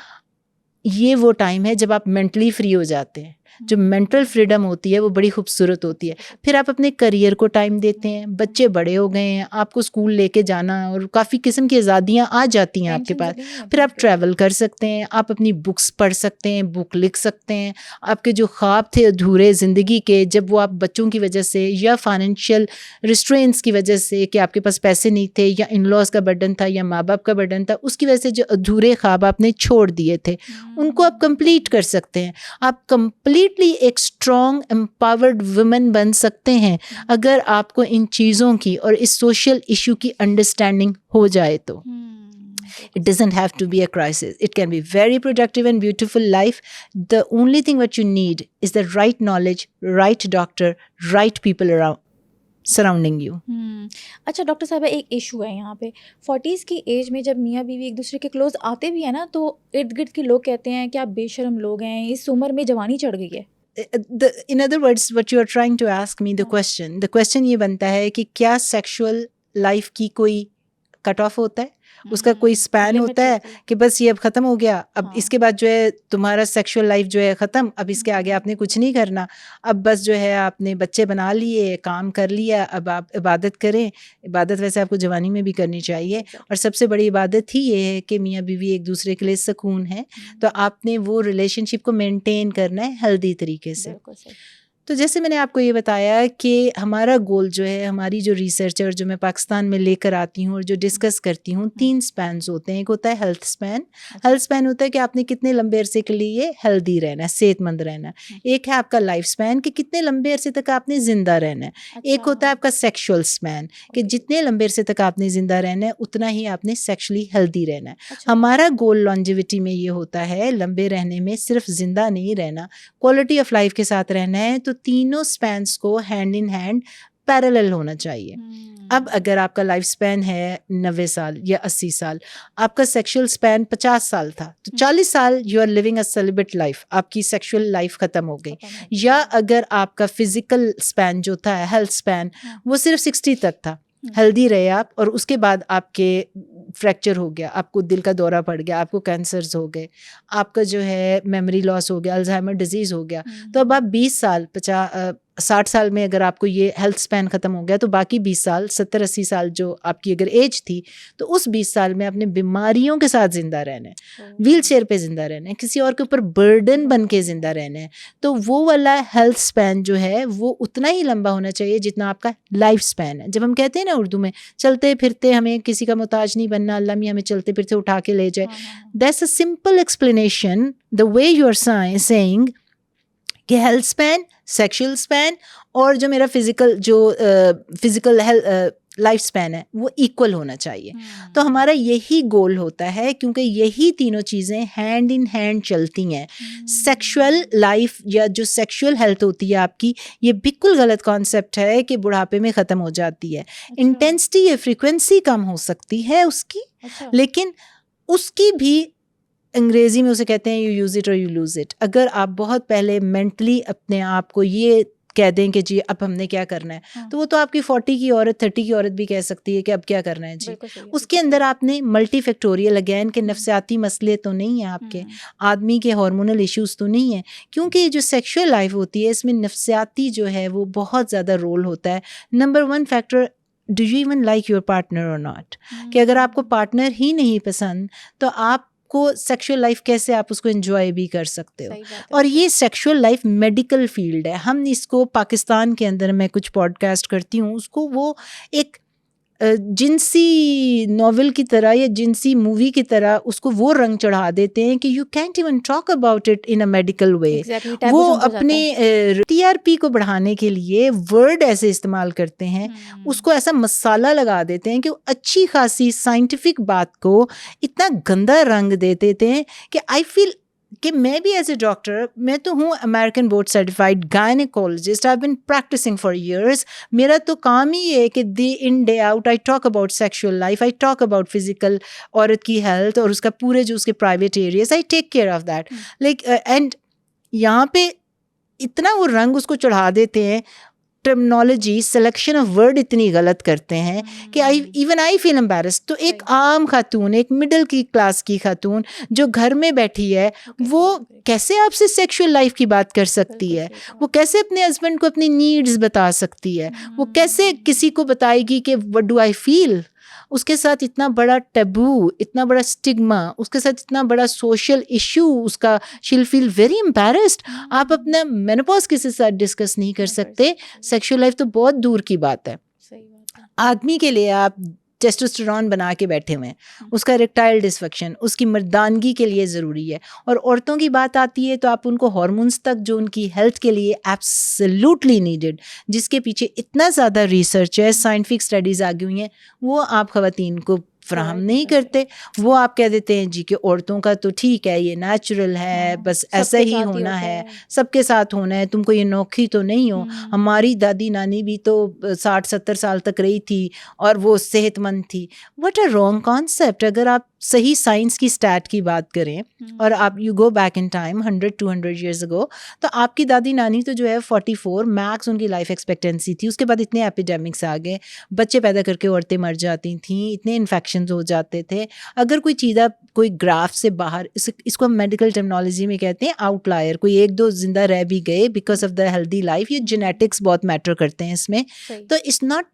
ये वो टाइम है जब आप मेंटली फ्री हो जाते हैं। जो मेंटल फ्रीडम होती है वो बड़ी खूबसूरत होती है। फिर आप अपने करियर को टाइम देते हैं, बच्चे बड़े हो गए हैं, आपको स्कूल लेके जाना और काफ़ी किस्म की आज़ादियाँ आ जाती हैं आपके पास। फिर आप ट्रैवल कर सकते हैं, आप अपनी बुक्स पढ़ सकते हैं, बुक लिख सकते हैं। आपके जो ख्वाब थे अधूरे ज़िंदगी के, जब वो आप बच्चों की वजह से या फाइनेंशियल रिस्ट्रेंट्स की वजह से कि आपके पास पैसे नहीं थे या इन लॉज का बर्डन था या माँ बाप का बर्डन था, उसकी वजह से जो अधूरे ख्वाब आपने छोड़ दिए थे उनको आप कंप्लीट कर सकते हैं। आप कंप्लीटली एक स्ट्रॉन्ग एम्पावर्ड वुमेन बन सकते हैं अगर आपको इन चीज़ों की और इस सोशल इशू की अंडरस्टैंडिंग हो जाए तो। It doesn't have to be a crisis. It can be very productive and beautiful life. The only thing what you need is the right knowledge, right doctor, right people around surrounding you. अच्छा doctor साहब, एक issue है यहाँ पे, 40s की as में जब मियाँ बीवी एक दूसरे के क्लोज आते भी हैं ना, तो इर्द गिर्द के लोग कहते हैं कि आप बेशर्म लोग हैं, इस उम्र में जवानी चढ़ गई है। In other words, what you are trying to ask me, the question ये बनता है कि क्या सेक्सुअल लाइफ की कोई कट ऑफ होता है, उसका कोई स्पैन होता है कि बस ये अब ख़त्म हो गया, अब इसके बाद जो है तुम्हारा सेक्सुअल लाइफ जो है ख़त्म, अब इसके आगे आपने कुछ नहीं करना, अब बस जो है आपने बच्चे बना लिए, काम कर लिया, अब आप इबादत करें। इबादत वैसे आपको जवानी में भी करनी चाहिए, और सबसे बड़ी इबादत ही ये है कि मियाँ बीवी एक दूसरे के लिए सुकून है, तो आपने वो रिलेशनशिप को मेंटेन करना है हेल्दी तरीके से। तो जैसे मैंने आपको ये बताया कि हमारा गोल जो है, हमारी जो रिसर्च है और जो मैं पाकिस्तान में लेकर आती हूँ और जो डिस्कस करती हूँ, 3 स्पैन्स होते हैं। एक होता है हेल्थ स्पैन। हेल्थ स्पैन होता है कि आपने कितने लंबे अरसे के लिए हेल्दी रहना है, सेहतमंद रहना है। एक है आपका लाइफ स्पैन कि कितने लंबे अरसे तक आपने ज़िंदा रहना है। एक होता है आपका सेक्शुअल स्पैन कि जितने लंबे अरसे तक आपने ज़िंदा रहना है उतना ही आपने सेक्शुअली हेल्दी रहना है। हमारा गोल लॉन्जेविटी में ये होता है, लंबे रहने में सिर्फ ज़िंदा नहीं रहना, क्वालिटी ऑफ लाइफ के साथ रहना है। तो तीनों स्पैन्स को हैंड इन हैंड पैरेलल होना चाहिए। अब अगर आपका लाइफ स्पैन है 90 साल या 80 साल, आपका सेक्सुअल स्पैन 50 साल था, तो 40 साल you are living a celebrate life, आपकी सेक्सुअल लाइफ ख़त्म हो गई। या अगर आपका फिजिकल स्पैन जो था, हेल्थ स्पैन, वो सिर्फ 60 तक था, हेल्दी रहे आप, और उसके बाद आपके फ्रैक्चर हो गया, आपको दिल का दौरा पड़ गया, आपको कैंसर्स हो गए, आपका जो है मेमोरी लॉस हो गया, अल्जाइमर डिजीज़ हो गया, तो अब आप 20 साल 60 साल में अगर आपको ये हेल्थ स्पैन ख़त्म हो गया तो बाकी 20 साल 70-80 साल जो आपकी अगर एज थी तो उस 20 साल में आपने बीमारियों के साथ ज़िंदा रहना है, व्हील चेयर पर ज़िंदा रहना है, किसी और के ऊपर बर्डन बन के ज़िंदा रहना है। तो वो वाला हेल्थ स्पैन जो है वो उतना ही लंबा होना चाहिए जितना आपका लाइफ स्पैन है। जब हम कहते हैं ना उर्दू में चलते फिरते हमें किसी का मोहताज नहीं बनना, अल्लाह मियाँ हमें चलते फिरते उठा के ले जाए, that's a simple explanation the way you are saying कि हेल्थ स्पैन, सेक्सुअल स्पैन और जो मेरा फिजिकल लाइफ स्पैन है वो इक्वल होना चाहिए। तो हमारा यही गोल होता है क्योंकि यही तीनों चीज़ें हैंड इन हैंड चलती हैं। सेक्सुअल लाइफ या जो सेक्सुअल हेल्थ होती है आपकी, ये बिल्कुल गलत कॉन्सेप्ट है कि बुढ़ापे में ख़त्म हो जाती है। इंटेंसिटी या फ्रीक्वेंसी कम हो सकती है उसकी, लेकिन उसकी भी अंग्रेज़ी में उसे कहते हैं यू यूज़ इट और यू लूज़ इट। अगर आप बहुत पहले मेंटली अपने आप को ये कह दें कि जी अब हमने क्या करना है, तो वो तो आपकी 40 की औरत 30 की औरत भी कह सकती है कि अब क्या करना है जी। उसके अंदर आपने मल्टी फैक्टोरियल अगैन के नफ्सियाती मसले तो नहीं है आपके, आदमी के हार्मोनल इश्यूज़ तो नहीं है, क्योंकि जो सेक्सुअल लाइफ होती है इसमें नफ्सियाती जो है वो बहुत ज़्यादा रोल होता है। Number 1 factor, do you even like your partner और नॉट, कि अगर आपको पार्टनर ही नहीं पसंद तो आप को सेक्सुअल लाइफ कैसे आप उसको एंजॉय भी कर सकते हो। और ये सेक्सुअल लाइफ मेडिकल फील्ड है। हम इसको पाकिस्तान के अंदर, मैं कुछ पॉडकास्ट करती हूँ, उसको वो एक जिनसी नॉवेल की तरह या जिनसी मूवी की तरह उसको वो रंग चढ़ा देते हैं कि you can't even talk about it in a medical way. वो अपने टीआरपी को बढ़ाने के लिए वर्ड ऐसे इस्तेमाल करते हैं, उसको ऐसा मसाला लगा देते हैं कि वो अच्छी खासी साइंटिफिक बात को इतना गंदा रंग दे देते हैं कि आई फील कि मैं भी एज ए डॉक्टर, मैं तो हूँ American board certified gynaecologist, I have been practising for years. मेरा तो काम ही है कि day in day out I talk about sexual life, I talk about physical औरत की हेल्थ और उसका पूरे जो उसके private areas, I take care of that. Like and यहाँ पे इतना वो रंग उसको चढ़ा देते हैं, टर्मिनोलॉजी, सिलेक्शन ऑफ वर्ड इतनी गलत करते हैं कि आई फील एम्बैरेस्ड। तो एक आम खातून, एक मिडिल की क्लास की खातून जो घर में बैठी है, वो कैसे आपसे सेक्सुअल लाइफ की बात कर सकती है? वो कैसे अपने हस्बैंड को अपनी नीड्स बता सकती है? वो कैसे किसी को बताएगी कि व्हाट डू आई फील? उसके साथ इतना बड़ा टैबू, इतना बड़ा स्टिग्मा, उसके साथ इतना बड़ा सोशल इशू, उसका शील फील वेरी एम्बैरेस्ड। आप अपना मेनोपॉज किसी के साथ डिस्कस नहीं कर सकते, सेक्सुअल लाइफ तो बहुत दूर की बात है। आदमी के लिए आप टेस्टोस्टेरोन बना के बैठे हुए हैं, उसका इरेक्टाइल डिसफंक्शन उसकी मर्दानगी के लिए ज़रूरी है। और औरतों की बात आती है तो आप उनको हार्मोन्स तक जो उनकी हेल्थ के लिए एब्सोल्युटली नीडेड, जिसके पीछे इतना ज़्यादा रिसर्च है, साइंटिफिक स्टडीज़ आगी हुई हैं, वो आप ख़वातीन को फ्राहम नहीं करते। वो आप कह देते हैं जी कि औरतों का तो ठीक है, ये नेचुरल है, बस ऐसा ही होना है, सबके साथ होना है, तुमको ये नौखी तो नहीं हो। हमारी दादी नानी भी तो 60-70 साल तक रही थी और वो सेहतमंद थी। What a wrong concept. अगर आप सही साइंस की स्टैट की बात करें और आप you go back in time 100-200 years ago, तो आपकी दादी नानी तो जो है 44 मैक्स उनकी लाइफ एक्सपेक्टेंसी थी। उसके बाद इतने एपिडेमिक्स आ गए, बच्चे पैदा करके औरतें मर जाती थीं, इतने इन्फेक्शन हो जाते थे। अगर कोई चीज़ कोई ग्राफ से बाहर, इसको हम मेडिकल टर्मिनोलॉजी में कहते हैं आउटलायर, कोई 1-2 जिंदा रह भी गए because of the healthy life, ये जेनेटिक्स बहुत मैटर करते हैं इसमें। तो it's not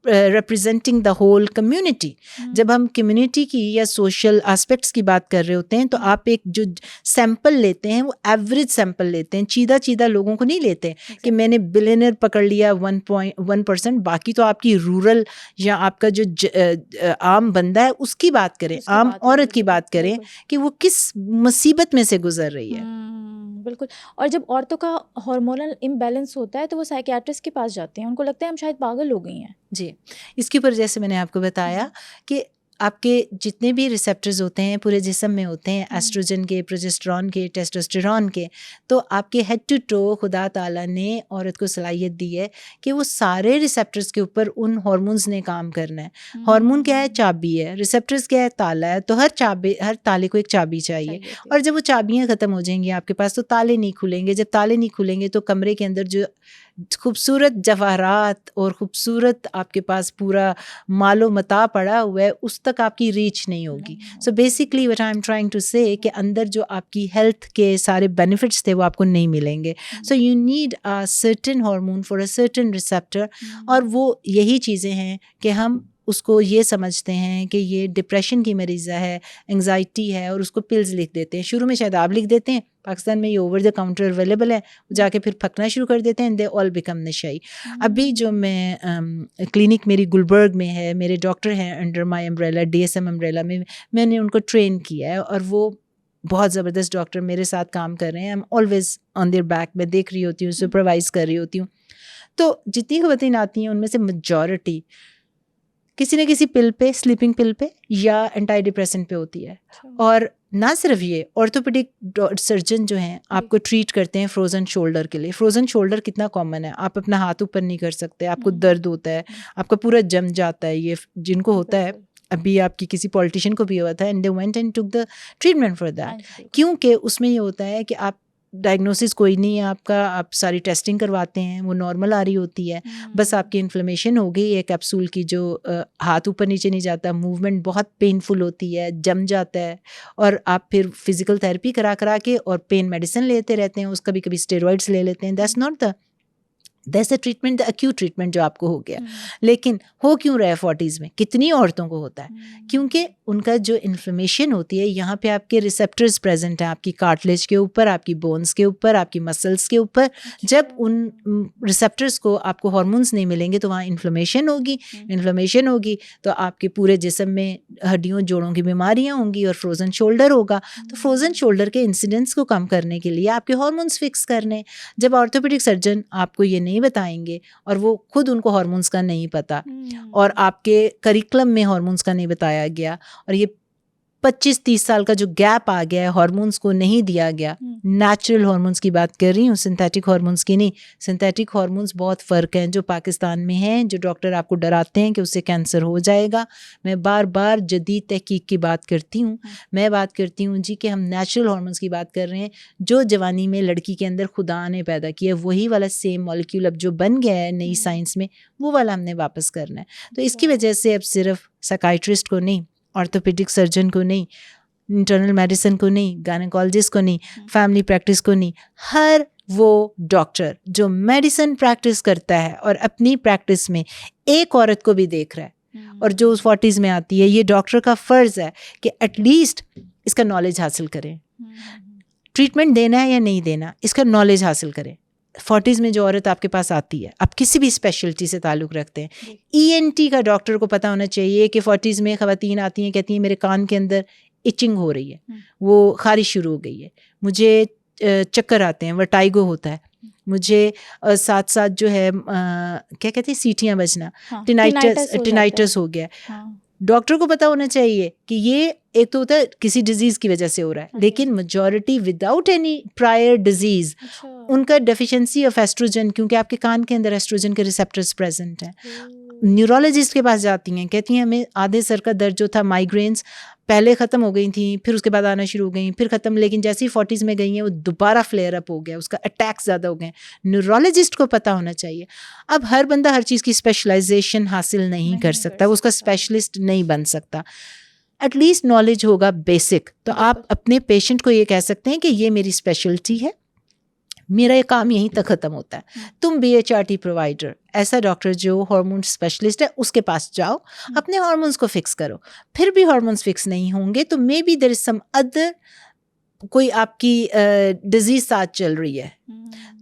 representing the whole community। जब हम कम्युनिटी की या सोशल एस्पेक्ट्स की बात कर रहे होते हैं तो आप एक जो सैंपल लेते हैं वो एवरेज सैंपल लेते हैं, चीदा लोगों को नहीं लेते कि मैंने बिलियनर पकड़ लिया 1%, बाकी तो आपकी रूरल या आपका जो आम बंदा है उसकी बात करें, आम औरत की बात करें कि वो किस मुसीबत में से गुजर रही है। बिल्कुल। और जब औरतों का हार्मोनल इम्बैलेंस होता है तो वो साइकियाट्रिस्ट के पास जाते हैं, उनको लगता है हम शायद पागल हो गई हैं। जी, इसके ऊपर जैसे मैंने आपको बताया कि आपके जितने भी रिसेप्टर्स होते हैं पूरे जिस्म में होते हैं, एस्ट्रोजन के, प्रोजेस्टेरॉन के, टेस्टोस्टेरॉन के, तो आपके हेड टू टो खुदा ताला ने औरत को सलाहियत दी है कि वो सारे रिसेप्टर्स के ऊपर उन हार्मोन्स ने काम करना है। हार्मोन क्या है? चाबी है। रिसेप्टर्स क्या है? ताला है। तो हर ताले को एक चाबी चाहिए, और जब वो चाबियाँ ख़त्म हो जाएंगी आपके पास तो ताले नहीं खुलेंगे। जब ताले नहीं खुलेंगे तो कमरे के अंदर जो खूबसूरत जवाहरात और खूबसूरत आपके पास पूरा मालो मता पड़ा हुआ है, उस तक आपकी रीच नहीं होगी. So basically what I am trying to say कि अंदर जो आपकी हेल्थ के सारे बेनिफिट्स थे वो आपको नहीं मिलेंगे. So you need a certain hormone for a certain receptor. और वो यही चीज़ें हैं कि हम उसको ये समझते हैं कि ये डिप्रेशन की मरीज़ा है, एंग्जाइटी है, और उसको पिल्स लिख देते हैं. शुरू में शायद आप लिख देते हैं, पाकिस्तान में ये ओवर द काउंटर अवेलेबल है, जाके फिर फकना शुरू कर देते हैं, दे ऑल बिकम नशाई. अभी जो मैं क्लिनिक मेरी गुलबर्ग में है, मेरे डॉक्टर हैं under my umbrella, DSM umbrella में, मैंने उनको ट्रेन किया है और वो बहुत ज़बरदस्त डॉक्टर मेरे साथ काम कर रहे हैं. I am always on their back, मैं देख रही होती हूँ, सुपरवाइज कर रही होती हूँ. तो जितनी ख़वातीन आती हैं उनमें से मेजॉरिटी किसी न किसी पिल पे, स्लीपिंग पिल पे या एंटी डिप्रेसेंट पे होती है. और ना सिर्फ ये, ऑर्थोपेडिक सर्जन जो हैं आपको ट्रीट करते हैं फ्रोज़न शोल्डर के लिए. फ्रोज़न शोल्डर कितना कॉमन है, आप अपना हाथ ऊपर नहीं कर सकते, आपको दर्द होता है, आपका पूरा जम जाता है. ये जिनको होता है, अभी आपकी किसी पॉलिटिशियन को भी हुआ था, and they went and took the treatment for that. क्योंकि उसमें ये होता है कि आप डायग्नोसिस कोई नहीं है आपका, आप सारी टेस्टिंग करवाते हैं, वो नॉर्मल आ रही होती है, बस आपकी इन्फ्लेमेशन हो गई है कैप्सूल की, जो हाथ ऊपर नीचे नहीं जाता, मूवमेंट बहुत पेनफुल होती है, जम जाता है, और आप फिर फिजिकल थेरेपी करा करा के और पेन मेडिसिन लेते रहते हैं, उसका भी कभी स्टेरॉइड्स ले लेते हैं. That's not the treatment, the acute treatment जो आपको हो गया. लेकिन हो क्यों रहा है 40s में? कितनी औरतों को होता है? क्योंकि उनका जो इन्फ्लेमेशन होती है, यहाँ पे आपके रिसेप्टर्स प्रेजेंट हैं, आपकी कार्टिलेज के ऊपर, आपकी बोन्स के ऊपर, आपकी मसल्स के ऊपर. जब उन रिसेप्टर्स को आपको हार्मोन्स नहीं मिलेंगे तो वहाँ इन्फ्लेमेशन होगी. इन्फ्लेमेशन होगी तो आपके पूरे जिस्म में हड्डियों जोड़ों की बीमारियाँ होंगी और फ्रोज़न शोल्डर होगा. तो फ्रोज़न शोल्डर के इंसिडेंट्स को कम करने के लिए आपके हार्मोन्स फिक्स करने. जब ऑर्थोपेडिक सर्जन आपको ये नहीं बताएंगे और वो खुद उनको हार्मोन्स का नहीं पता, और आपके करिकुलम में हार्मोन्स का नहीं बताया गया, और ये 25-30 साल का जो गैप आ गया है, हार्मोन्स को नहीं दिया गया. नेचुरल हार्मोन्स की बात कर रही हूँ, सिंथेटिक हार्मोन्स की नहीं. सिंथेटिक हार्मोन्स बहुत फ़र्क हैं जो पाकिस्तान में हैं, जो डॉक्टर आपको डराते हैं कि उससे कैंसर हो जाएगा. मैं बार बार जदीद तहकीक की बात करती हूँ. मैं बात करती हूँ जी कि हम नेचुरल हार्मोन्स की बात कर रहे हैं, जो जवानी में लड़की के अंदर खुदा ने पैदा किया, वही वाला सेम मॉलिक्यूल अब जो बन गया है नई साइंस में, वो वाला हमने वापस करना है. तो इसकी वजह से अब सिर्फ साइकाइट्रिस्ट को नहीं, ऑर्थोपेडिक सर्जन को नहीं, इंटरनल मेडिसिन को नहीं, गायनेकोलॉजिस्ट को नहीं, फैमिली प्रैक्टिस को नहीं, हर वो डॉक्टर जो मेडिसिन प्रैक्टिस करता है और अपनी प्रैक्टिस में एक औरत को भी देख रहा है और जो उस 40s में आती है, ये डॉक्टर का फ़र्ज़ है कि एटलीस्ट इसका नॉलेज हासिल करें. ट्रीटमेंट देना है या नहीं देना, इसका नॉलेज हासिल करें. 40s में जो औरत आपके पास आती है, आप किसी भी स्पेशलिटी से ताल्लुक़ रखते हैं, ENT का डॉक्टर को पता होना चाहिए कि 40s में ख़वातीन आती हैं, कहती हैं मेरे कान के अंदर इचिंग हो रही है, वो खारिश शुरू हो गई है, मुझे चक्कर आते हैं, वर्टाइगो होता है, मुझे साथ साथ जो है क्या कहते हैं, सीटियाँ बजना, टिनाइटस हो गया. डॉक्टर को पता होना चाहिए कि ये एक तो होता है किसी डिजीज़ की वजह से हो रहा है, लेकिन majority without any prior disease, उनका डेफिशिएंसी ऑफ एस्ट्रोजन, क्योंकि आपके कान के अंदर एस्ट्रोजन के रिसेप्टर्स प्रेजेंट हैं. न्यूरोलॉजिस्ट के पास जाती हैं, कहती हैं हमें आधे सर का दर्द जो था, माइग्रेन्स पहले ख़त्म हो गई थी, फिर उसके बाद आना शुरू हो गई, फिर ख़त्म, लेकिन जैसे ही 40s में गई हैं वो दोबारा फ्लेयर अप हो गया, उसका अटैक ज़्यादा हो गए. न्यूरोलॉजिस्ट को पता होना चाहिए. अब हर बंदा हर चीज़ की स्पेशलाइजेशन हासिल नहीं कर सकता, वो उसका स्पेशलिस्ट नहीं बन सकता. एटलीस्ट नॉलेज होगा बेसिक, तो आप अपने पेशेंट को ये कह सकते हैं कि ये मेरी स्पेशलिटी है, मेरा ये काम यहीं तक ख़त्म होता है. तुम BHRT प्रोवाइडर, ऐसा डॉक्टर जो हार्मोन स्पेशलिस्ट है, उसके पास जाओ, अपने हार्मोन्स को फिक्स करो. फिर भी हार्मोन्स फिक्स नहीं होंगे तो maybe there is some other, कोई आपकी डिजीज़ साथ चल रही है,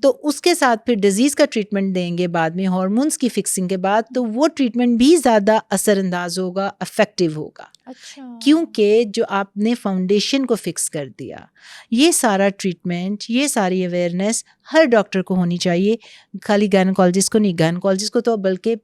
तो उसके साथ फिर डिजीज़ का ट्रीटमेंट देंगे बाद में, हार्मोन्स की फिक्सिंग के बाद, तो वो ट्रीटमेंट भी ज़्यादा असरअंदाज होगा, इफ़ेक्टिव होगा. अच्छा. क्योंकि जो आपने फाउंडेशन को फिक्स कर दिया. ये सारा ट्रीटमेंट, ये सारी अवेयरनेस हर डॉक्टर को होनी चाहिए, खाली गायनेकोलॉजिस्ट को नहीं. गायनेकोलॉजिस्ट को तो बल्कि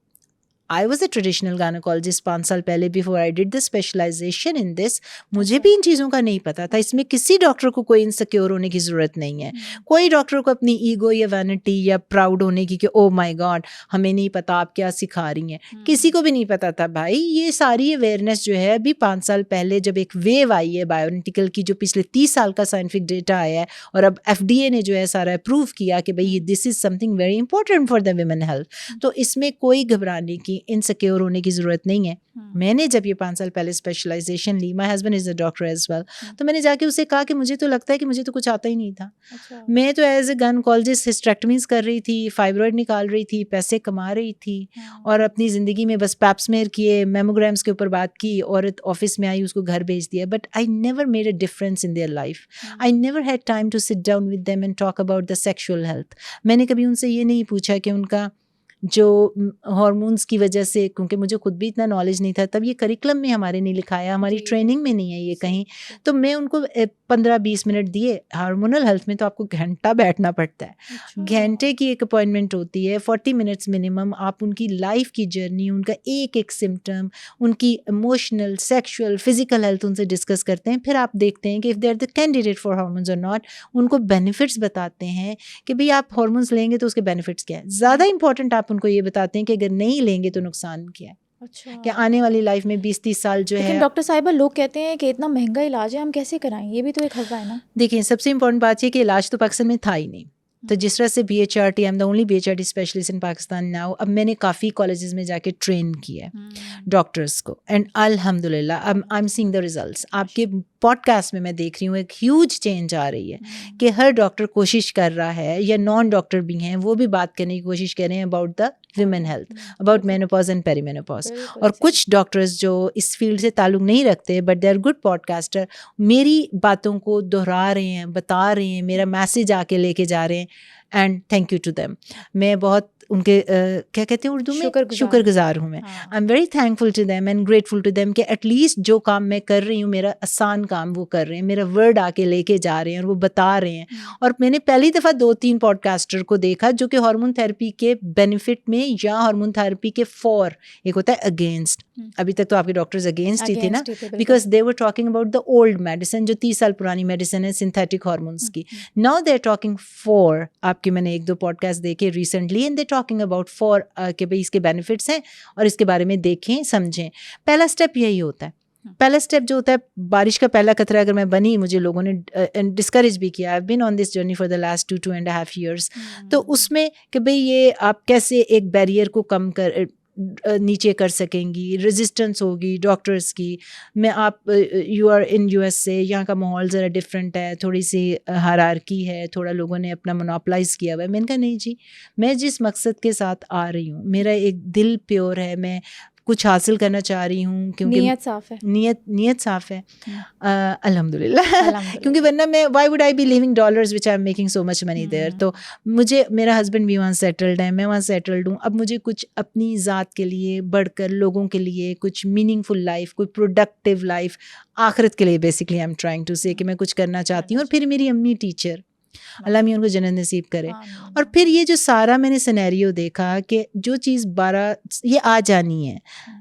I was a traditional gynaecologist 5 साल पहले, before I did the specialisation in this. मुझे भी इन चीज़ों का नहीं पता था। इसमें किसी डॉक्टर को कोई इनसिक्योर होने की ज़रूरत नहीं है। कोई डॉक्टर को अपनी ईगो या वैनिटी या प्राउड होने की कि ओ माय गॉड हमें नहीं पता आप क्या सिखा रही हैं, किसी को भी नहीं पता था भाई। ये सारी अवेयरनेस जो है अभी 5 साल पहले जब एक वेव आई है बायोनिटिकल की, जो पिछले 30 साल का साइंटिफिक डेटा आया है, और अब FDA ने जो है सारा अप्रूव किया कि भाई this is something very important for the women health, तो इसमें कोई घबराने की, इनसिक्योर होने की ज़रूरत नहीं है। मैंने जब ये 5 साल पहले स्पेशलाइजेशन ली, my husband is a doctor as well, तो मैंने जाके उसे कहा कि मुझे तो लगता है कि मुझे तो कुछ आता ही नहीं था। अच्छा। मैं तो एज ए गायनेकोलॉजिस्ट हिस्टेरेक्टमीज कर रही थी, फाइब्रॉइड निकाल रही थी, पैसे कमा रही थी, और अपनी ज़िंदगी में बस पैप्समेयर किए, मेमोग्राम्स के ऊपर बात की, औरत ऑफिस में आई उसको घर भेज दिया। But I never made a difference in their life. I never had time to sit down with them and talk about the sexual health. मैंने कभी उनसे ये नहीं पूछा कि उनका जो हार्मोन्स की वजह से, क्योंकि मुझे खुद भी इतना नॉलेज नहीं था तब, ये करिकुलम में हमारे नहीं लिखाया, हमारी ट्रेनिंग में नहीं है ये कहीं, तो मैं उनको 15-20 मिनट दिए। हार्मोनल हेल्थ में तो आपको घंटा बैठना पड़ता है। घंटे की एक अपॉइंटमेंट होती है, 40 मिनट्स मिनिमम। आप उनकी लाइफ की जर्नी, उनका एक एक सिम्टम, उनकी इमोशनल, सेक्शुअल, फिजिकल हेल्थ उनसे डिस्कस करते हैं। फिर आप देखते हैं कि if they are the candidate for hormones और नॉट, उनको बेनिफिट्स बताते हैं कि भाई आप हार्मोन्स लेंगे तो उसके बेनिफिट्स क्या है। ज़्यादा इंपॉर्टेंट आप उनको ये बताते हैं कि अगर नहीं लेंगे तो नुकसान क्या है। अच्छा। कि आने वाली लाइफ में 20-30 साल जो लेकिन है। डॉक्टर साहिबा लोग कहते हैं कि इतना महंगा इलाज है, हम कैसे कराएं, ये भी तो एक हवा है ना। देखिए, सबसे इंपॉर्टेंट बात ये कि इलाज तो पाकिस्तान में था ही नहीं। तो जिस तरह से BHRT, I am the only BHRT specialist in Pakistan now. अब मैंने काफ़ी कॉलेजेस में जाके ट्रेन किया है डॉक्टर्स को, एंड अल्हम्दुलिल्लाह I am seeing the results. आपके पॉडकास्ट में मैं देख रही हूँ एक ह्यूज चेंज आ रही है कि हर डॉक्टर कोशिश कर रहा है, या नॉन डॉक्टर भी हैं वो भी बात करने की कोशिश कर रहे हैं about the women health, about menopause and perimenopause. और कुछ डॉक्टर्स जो इस फील्ड से ताल्लुक़ नहीं रखते but they are good podcaster, मेरी बातों को दोहरा रहे हैं, बता रहे हैं, मेरा मैसेज आके लेके जा रहे हैं, and thank you to them. मैं बहुत उनके क्या कहते हैं उर्दू में, शुक्रगुजार हूँ मैं। I am very thankful to them and grateful to them कि एटलीस्ट जो काम मैं कर रही हूँ, मेरा आसान काम वो कर रहे हैं, मेरा वर्ड आके लेके जा रहे हैं और वो बता रहे हैं। और मैंने पहली दफ़ा 2-3 पॉडकास्टर को देखा जो कि हार्मोन थेरेपी के बेनिफिट में या हार्मोन थेरेपी के फॉर, एक होता है अगेंस्ट। अभी तक तो आपके डॉक्टर्स अगेंस्ट ही थे ना, because they were talking about the old medicine, जो 30 साल पुरानी मेडिसिन है सिंथेटिक हार्मोन्स की। Now they are talking for, आपके मैंने 1-2 पॉडकास्ट देखे recently, and they talking about for कि भाई इसके बेनिफिट्स हैं और इसके बारे में देखें समझें। पहला स्टेप यही होता है। पहला स्टेप जो होता है, बारिश का पहला कतरा अगर मैं बनी, मुझे लोगों ने डिस्करेज भी किया। I have been on this journey for the last 2.5 years। तो उसमें कि भाई ये आप कैसे एक बैरियर को कम कर नीचे कर सकेंगी, रेजिस्टेंस होगी डॉक्टर्स की। मैं आप यू आर इन USA, यहाँ का माहौल ज़रा डिफरेंट है, थोड़ी सी हायरार्की है, थोड़ा लोगों ने अपना मोनोपलाइज किया हुआ है। मैंने कहा नहीं जी, मैं जिस मकसद के साथ आ रही हूँ, मेरा एक दिल प्योर है, मैं कुछ हासिल करना चाह रही हूँ, क्योंकि नीयत साफ है, नीयत साफ है अल्हम्दुलिल्लाह। क्योंकि वरना मैं why would I be living dollars which I am making so much money there. तो मुझे, मेरा हस्बैंड भी वहाँ सेटल्ड है, मैं वहाँ सेटल्ड हूँ। अब मुझे कुछ अपनी ज़ात के लिए बढ़कर, लोगों के लिए कुछ मीनिंगफुल लाइफ, कोई प्रोडक्टिव लाइफ, आखिरत के लिए basically I am trying to say कि मैं कुछ करना चाहती हूँ। और फिर मेरी अम्मी टीचर, अल्लाह मियां उनको जन्नत नसीब करे। और फिर ये जो सारा मैंने सिनेरियो देखा कि जो चीज़ 12 ये आ जानी है,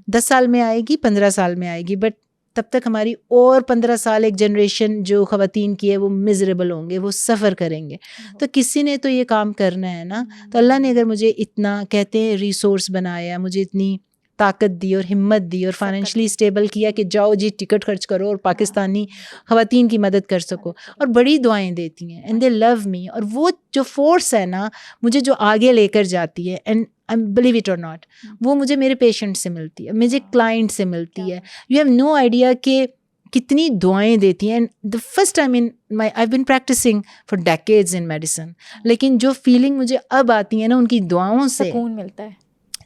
10 साल में आएगी, 15 साल में आएगी, बट तब तक हमारी और 15 साल एक जनरेशन जो ख़वातीन की है वो मिजरेबल होंगे, वो सफ़र करेंगे। तो किसी ने तो ये काम करना है ना। तो अल्लाह ने अगर मुझे इतना, कहते हैं, रिसोर्स बनाया, मुझे इतनी ताकत दी और हिम्मत दी और फाइनेंशियली स्टेबल किया कि जाओ जी टिकट खर्च करो और पाकिस्तानी ख़वातीन की मदद कर सको। और बड़ी दुआएं देती हैं, एंड दे लव मी। और वो जो फोर्स है ना, मुझे जो आगे लेकर जाती है, एंड आई बिलीव इट और नॉट, वो मुझे मेरे पेशेंट से मिलती है, मुझे क्लाइंट से मिलती है। यू हैव नो आइडिया कि कितनी दुआएं देती हैं। And the first time in my, I been practising for decades in medicine, लेकिन जो फीलिंग मुझे अब आती है ना, उनकी दुआओं से सुकून मिलता है।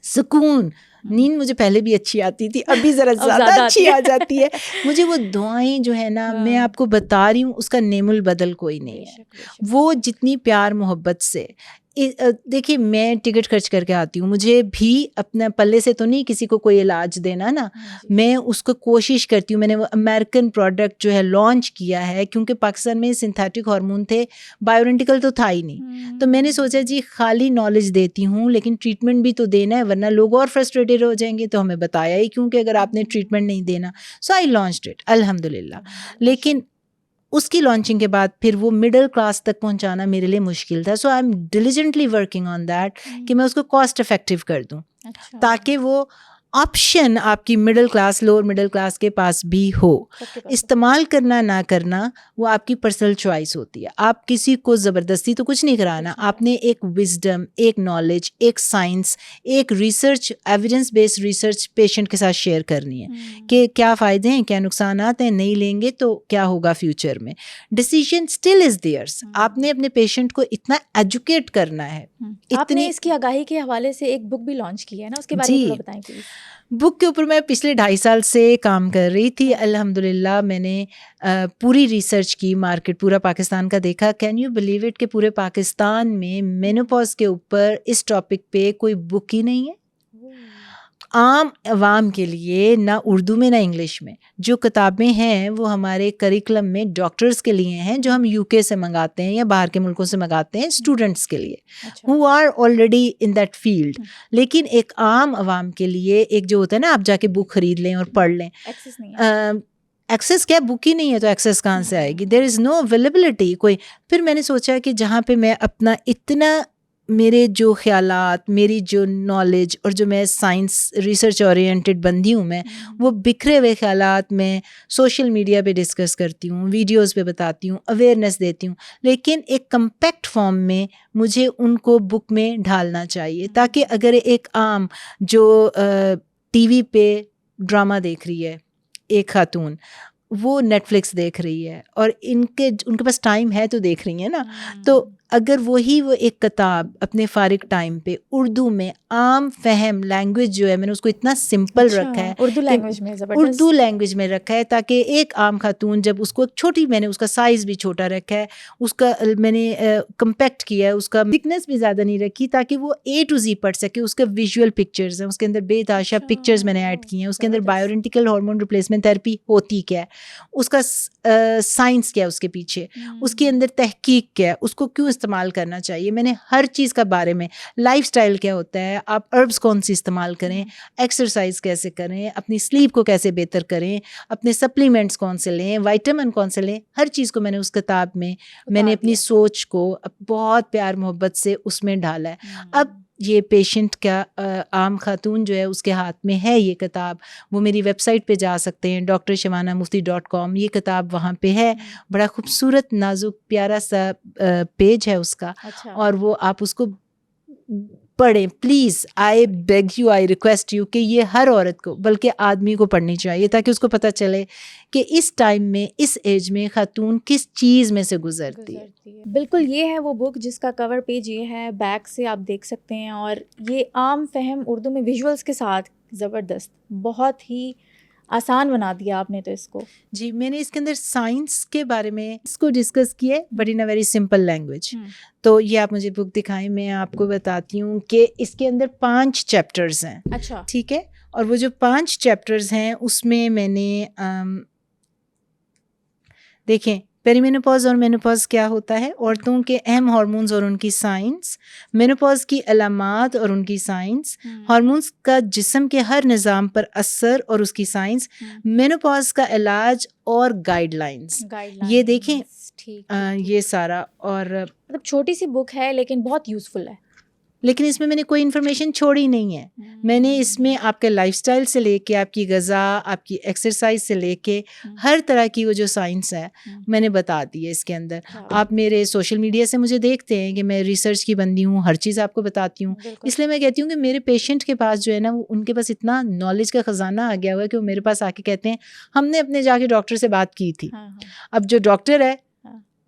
सुकून, नींद मुझे पहले भी अच्छी आती थी, अभी ज़रा ज़्यादा अच्छी आ जाती है। मुझे वो दुआएं जो है ना, मैं आपको बता रही हूँ, उसका नेमुल बदल कोई नहीं है। वो जितनी प्यार मोहब्बत से देखिए मैं टिकट खर्च करके आती हूँ, मुझे भी अपना पल्ले से तो नहीं किसी को कोई इलाज देना ना, मैं उसको कोशिश करती हूँ। मैंने वो अमेरिकन प्रोडक्ट जो है लॉन्च किया है, क्योंकि पाकिस्तान में सिंथेटिक हार्मोन थे, बायोइडेंटिकल तो था ही नहीं। तो मैंने सोचा जी खाली नॉलेज देती हूँ लेकिन ट्रीटमेंट भी तो देना है, वरना लोग और फ्रस्ट्रेटेड हो जाएंगे। तो हमें बताया ही क्योंकि अगर आपने ट्रीटमेंट नहीं देना। सो आई लॉन्च्ड इट अल्हम्दुलिल्लाह। लेकिन उसकी लॉन्चिंग के बाद फिर वो मिडिल क्लास तक पहुंचाना मेरे लिए मुश्किल था। So I am diligently working on that कि मैं उसको कॉस्ट इफेक्टिव कर दूं, ताकि वो ऑप्शन आपकी middle class, lower middle class के पास भी हो। इस्तेमाल करना ना करना वो आपकी पर्सनल चॉइस होती है। आप किसी को ज़बरदस्ती तो कुछ नहीं कराना। आपने एक विजडम, एक नॉलेज, एक साइंस, एक research, evidence based research patient के साथ शेयर करनी है कि क्या फ़ायदे हैं, क्या नुकसानात हैं, नहीं लेंगे तो क्या होगा फ्यूचर में। Decision still is theirs. आपने अपने पेशेंट को इतना एजुकेट करना है। आपने इसकी आगाही के हवाले से एक बुक भी लॉन्च की है ना, उसके बारे में थोड़ा बताएं प्लीज। बुक के ऊपर मैं पिछले 2.5 साल से काम कर रही थी। अल्हम्दुलिल्लाह मैंने पूरी रिसर्च की, मार्केट पूरा पाकिस्तान का देखा। कैन यू बिलीव इट कि पूरे पाकिस्तान में मेनोपॉज के ऊपर इस टॉपिक पे कोई बुक ही नहीं है आम अवाम के लिए, ना उर्दू में ना इंग्लिश में। जो किताबें हैं वो हमारे करिकुलम में डॉक्टर्स के लिए हैं, जो हम यूके से मंगाते हैं या बाहर के मुल्कों से मंगाते हैं स्टूडेंट्स के लिए, who are already in that field. लेकिन एक आम अवाम के लिए एक जो होता है ना, आप जाके बुक खरीद लें और पढ़ लें, एक्सेस क्या, बुक ही नहीं है तो एक्सेस कहाँ से आएगी? देयर इज़ नो अवेलेबिलिटी कोई। फिर मैंने सोचा कि जहाँ पे मैं अपना इतना, मेरे जो ख्यालात, मेरी जो नॉलेज और जो मैं साइंस रिसर्च ओरिएंटेड बंदी हूँ, मैं वो बिखरे हुए ख्यालात मैं सोशल मीडिया पे डिस्कस करती हूँ, वीडियोस पे बताती हूँ, अवेयरनेस देती हूँ, लेकिन एक कंपैक्ट फॉर्म में मुझे उनको बुक में ढालना चाहिए, ताकि अगर एक आम जो टीवी पे ड्रामा देख रही है, एक खातून वो नेटफ्लिक्स देख रही है और उनके पास टाइम है तो देख रही है ना, तो अगर वही वो एक किताब अपने फारिग टाइम पे उर्दू में आम फहम लैंग्वेज जो है, मैंने उसको इतना सिंपल रखा है, उर्दू लैंग्वेज में, उर्दू लैंग्वेज में रखा है, ताकि एक आम खातून जब उसको छोटी, मैंने उसका साइज़ भी छोटा रखा है, उसका मैंने कंपैक्ट किया है, उसका थिकनेस भी ज़्यादा नहीं रखी, ताकि वो A to Z पढ़ सके। उसका विजुअल पिक्चर्स हैं, उसके अंदर बेतहाशा पिक्चर्स मैंने ऐड किए हैं, उसके अंदर बायोइडेंटिकल हार्मोन रिप्लेसमेंट थेरेपी होती क्या है, उसका साइंस क्या है उसके पीछे, उसके अंदर तहकीक क्या है, उसको क्यों इस्तेमाल करना चाहिए। मैंने हर चीज़ का बारे में, लाइफस्टाइल क्या होता है, आप हर्ब्स कौन सी इस्तेमाल करें, एक्सरसाइज कैसे करें, अपनी स्लीप को कैसे बेहतर करें, अपने सप्लीमेंट्स कौन से लें, विटामिन कौन से लें, हर चीज़ को मैंने उस किताब में, मैंने अपनी सोच को बहुत प्यार मोहब्बत से उसमें ढाला है। अब ये पेशेंट का आम खातून जो है उसके हाथ में है ये किताब, वो मेरी वेबसाइट पे जा सकते हैं drshemanaMufti.com, ये किताब वहाँ पे है, बड़ा खूबसूरत नाजुक प्यारा सा पेज है उसका। और वो आप उसको पढ़ें please, I beg you, I request you कि ये हर औरत को, बल्कि आदमी को पढ़नी चाहिए, ताकि उसको पता चले कि इस टाइम में, इस एज में खातून किस चीज़ में से गुजरती है। बिल्कुल, ये है वो बुक जिसका कवर पेज ये है, बैक से आप देख सकते हैं, और ये आम फहम उर्दू में विजुअल्स के साथ ज़बरदस्त, बहुत ही आसान बना दिया आपने तो इसको। जी, मैंने इसके अंदर साइंस के बारे में इसको डिस्कस किया है, but in a very simple language. तो ये आप मुझे बुक दिखाएं, मैं आपको बताती हूँ कि इसके अंदर 5 चैप्टर्स हैं। अच्छा, ठीक है। और वो जो 5 चैप्टर्स हैं उसमें मैंने देखें, पेरीमेनोपॉज और मेनोपॉज क्या होता है, औरतों के अहम हार्मोन्स और उनकी साइंस, मेनोपॉज की अलामात और उनकी साइंस, हार्मोन्स का जिस्म के हर निज़ाम पर असर और उसकी साइंस, मेनोपॉज का इलाज और गाइडलाइंस। ये देखें, ये सारा, और मतलब छोटी सी बुक है लेकिन बहुत यूज़फुल है। लेकिन इसमें मैंने कोई इन्फॉर्मेशन छोड़ी नहीं है। मैंने इसमें आपके लाइफस्टाइल से लेके, आपकी ग़िज़ा, आपकी एक्सरसाइज से लेके हर तरह की वो जो साइंस है मैंने बता दी है इसके अंदर। आप मेरे सोशल मीडिया से मुझे देखते हैं कि मैं रिसर्च की बंदी हूँ, हर चीज़ आपको बताती हूँ। इसलिए मैं कहती हूँ कि मेरे पेशेंट के पास जो है ना, वो उनके पास इतना नॉलेज का ख़जाना आ गया हुआ है कि वो मेरे पास आके कहते हैं हमने अपने जाके डॉक्टर से बात की थी। अब जो डॉक्टर है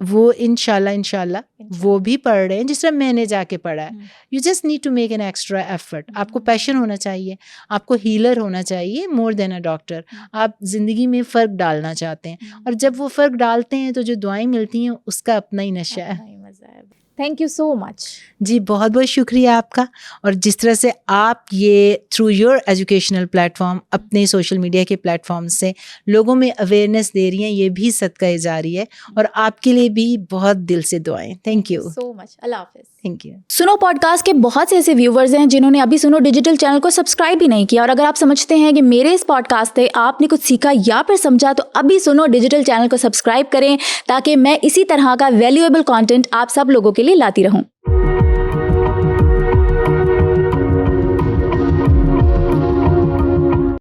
वो इंशाल्लाह वो भी पढ़ रहे हैं जिस तरह मैंने जाके पढ़ा है। You just need to make an extra effort. आपको पैशन होना चाहिए, आपको हीलर होना चाहिए मोर देन अ डॉक्टर। आप ज़िंदगी में फ़र्क डालना चाहते हैं, और जब वो फ़र्क डालते हैं तो जो दुआएं मिलती हैं उसका अपना ही नशा है। Thank you so much. जी बहुत बहुत शुक्रिया आपका। और जिस तरह से आप ये थ्रू योर एजुकेशनल प्लेटफॉर्म अपने सोशल मीडिया के प्लेटफॉर्म से लोगों में अवेयरनेस दे रही हैं, ये भी सदका जारी है। और आपके लिए भी बहुत दिल से दुआएं। Thank you so much. Allah Hafiz. Thank you. सुनो पॉडकास्ट के बहुत से ऐसे व्यूवर्स हैं जिन्होंने अभी सुनो डिजिटल चैनल को सब्सक्राइब भी नहीं किया, और अगर आप समझते हैं कि मेरे इस पॉडकास्ट से आपने कुछ सीखा या फिर समझा, तो अभी सुनो डिजिटल चैनल को सब्सक्राइब करें ताकि मैं इसी तरह का वैल्यूएबल कंटेंट आप सब लोगों के लिए लाती रहूं।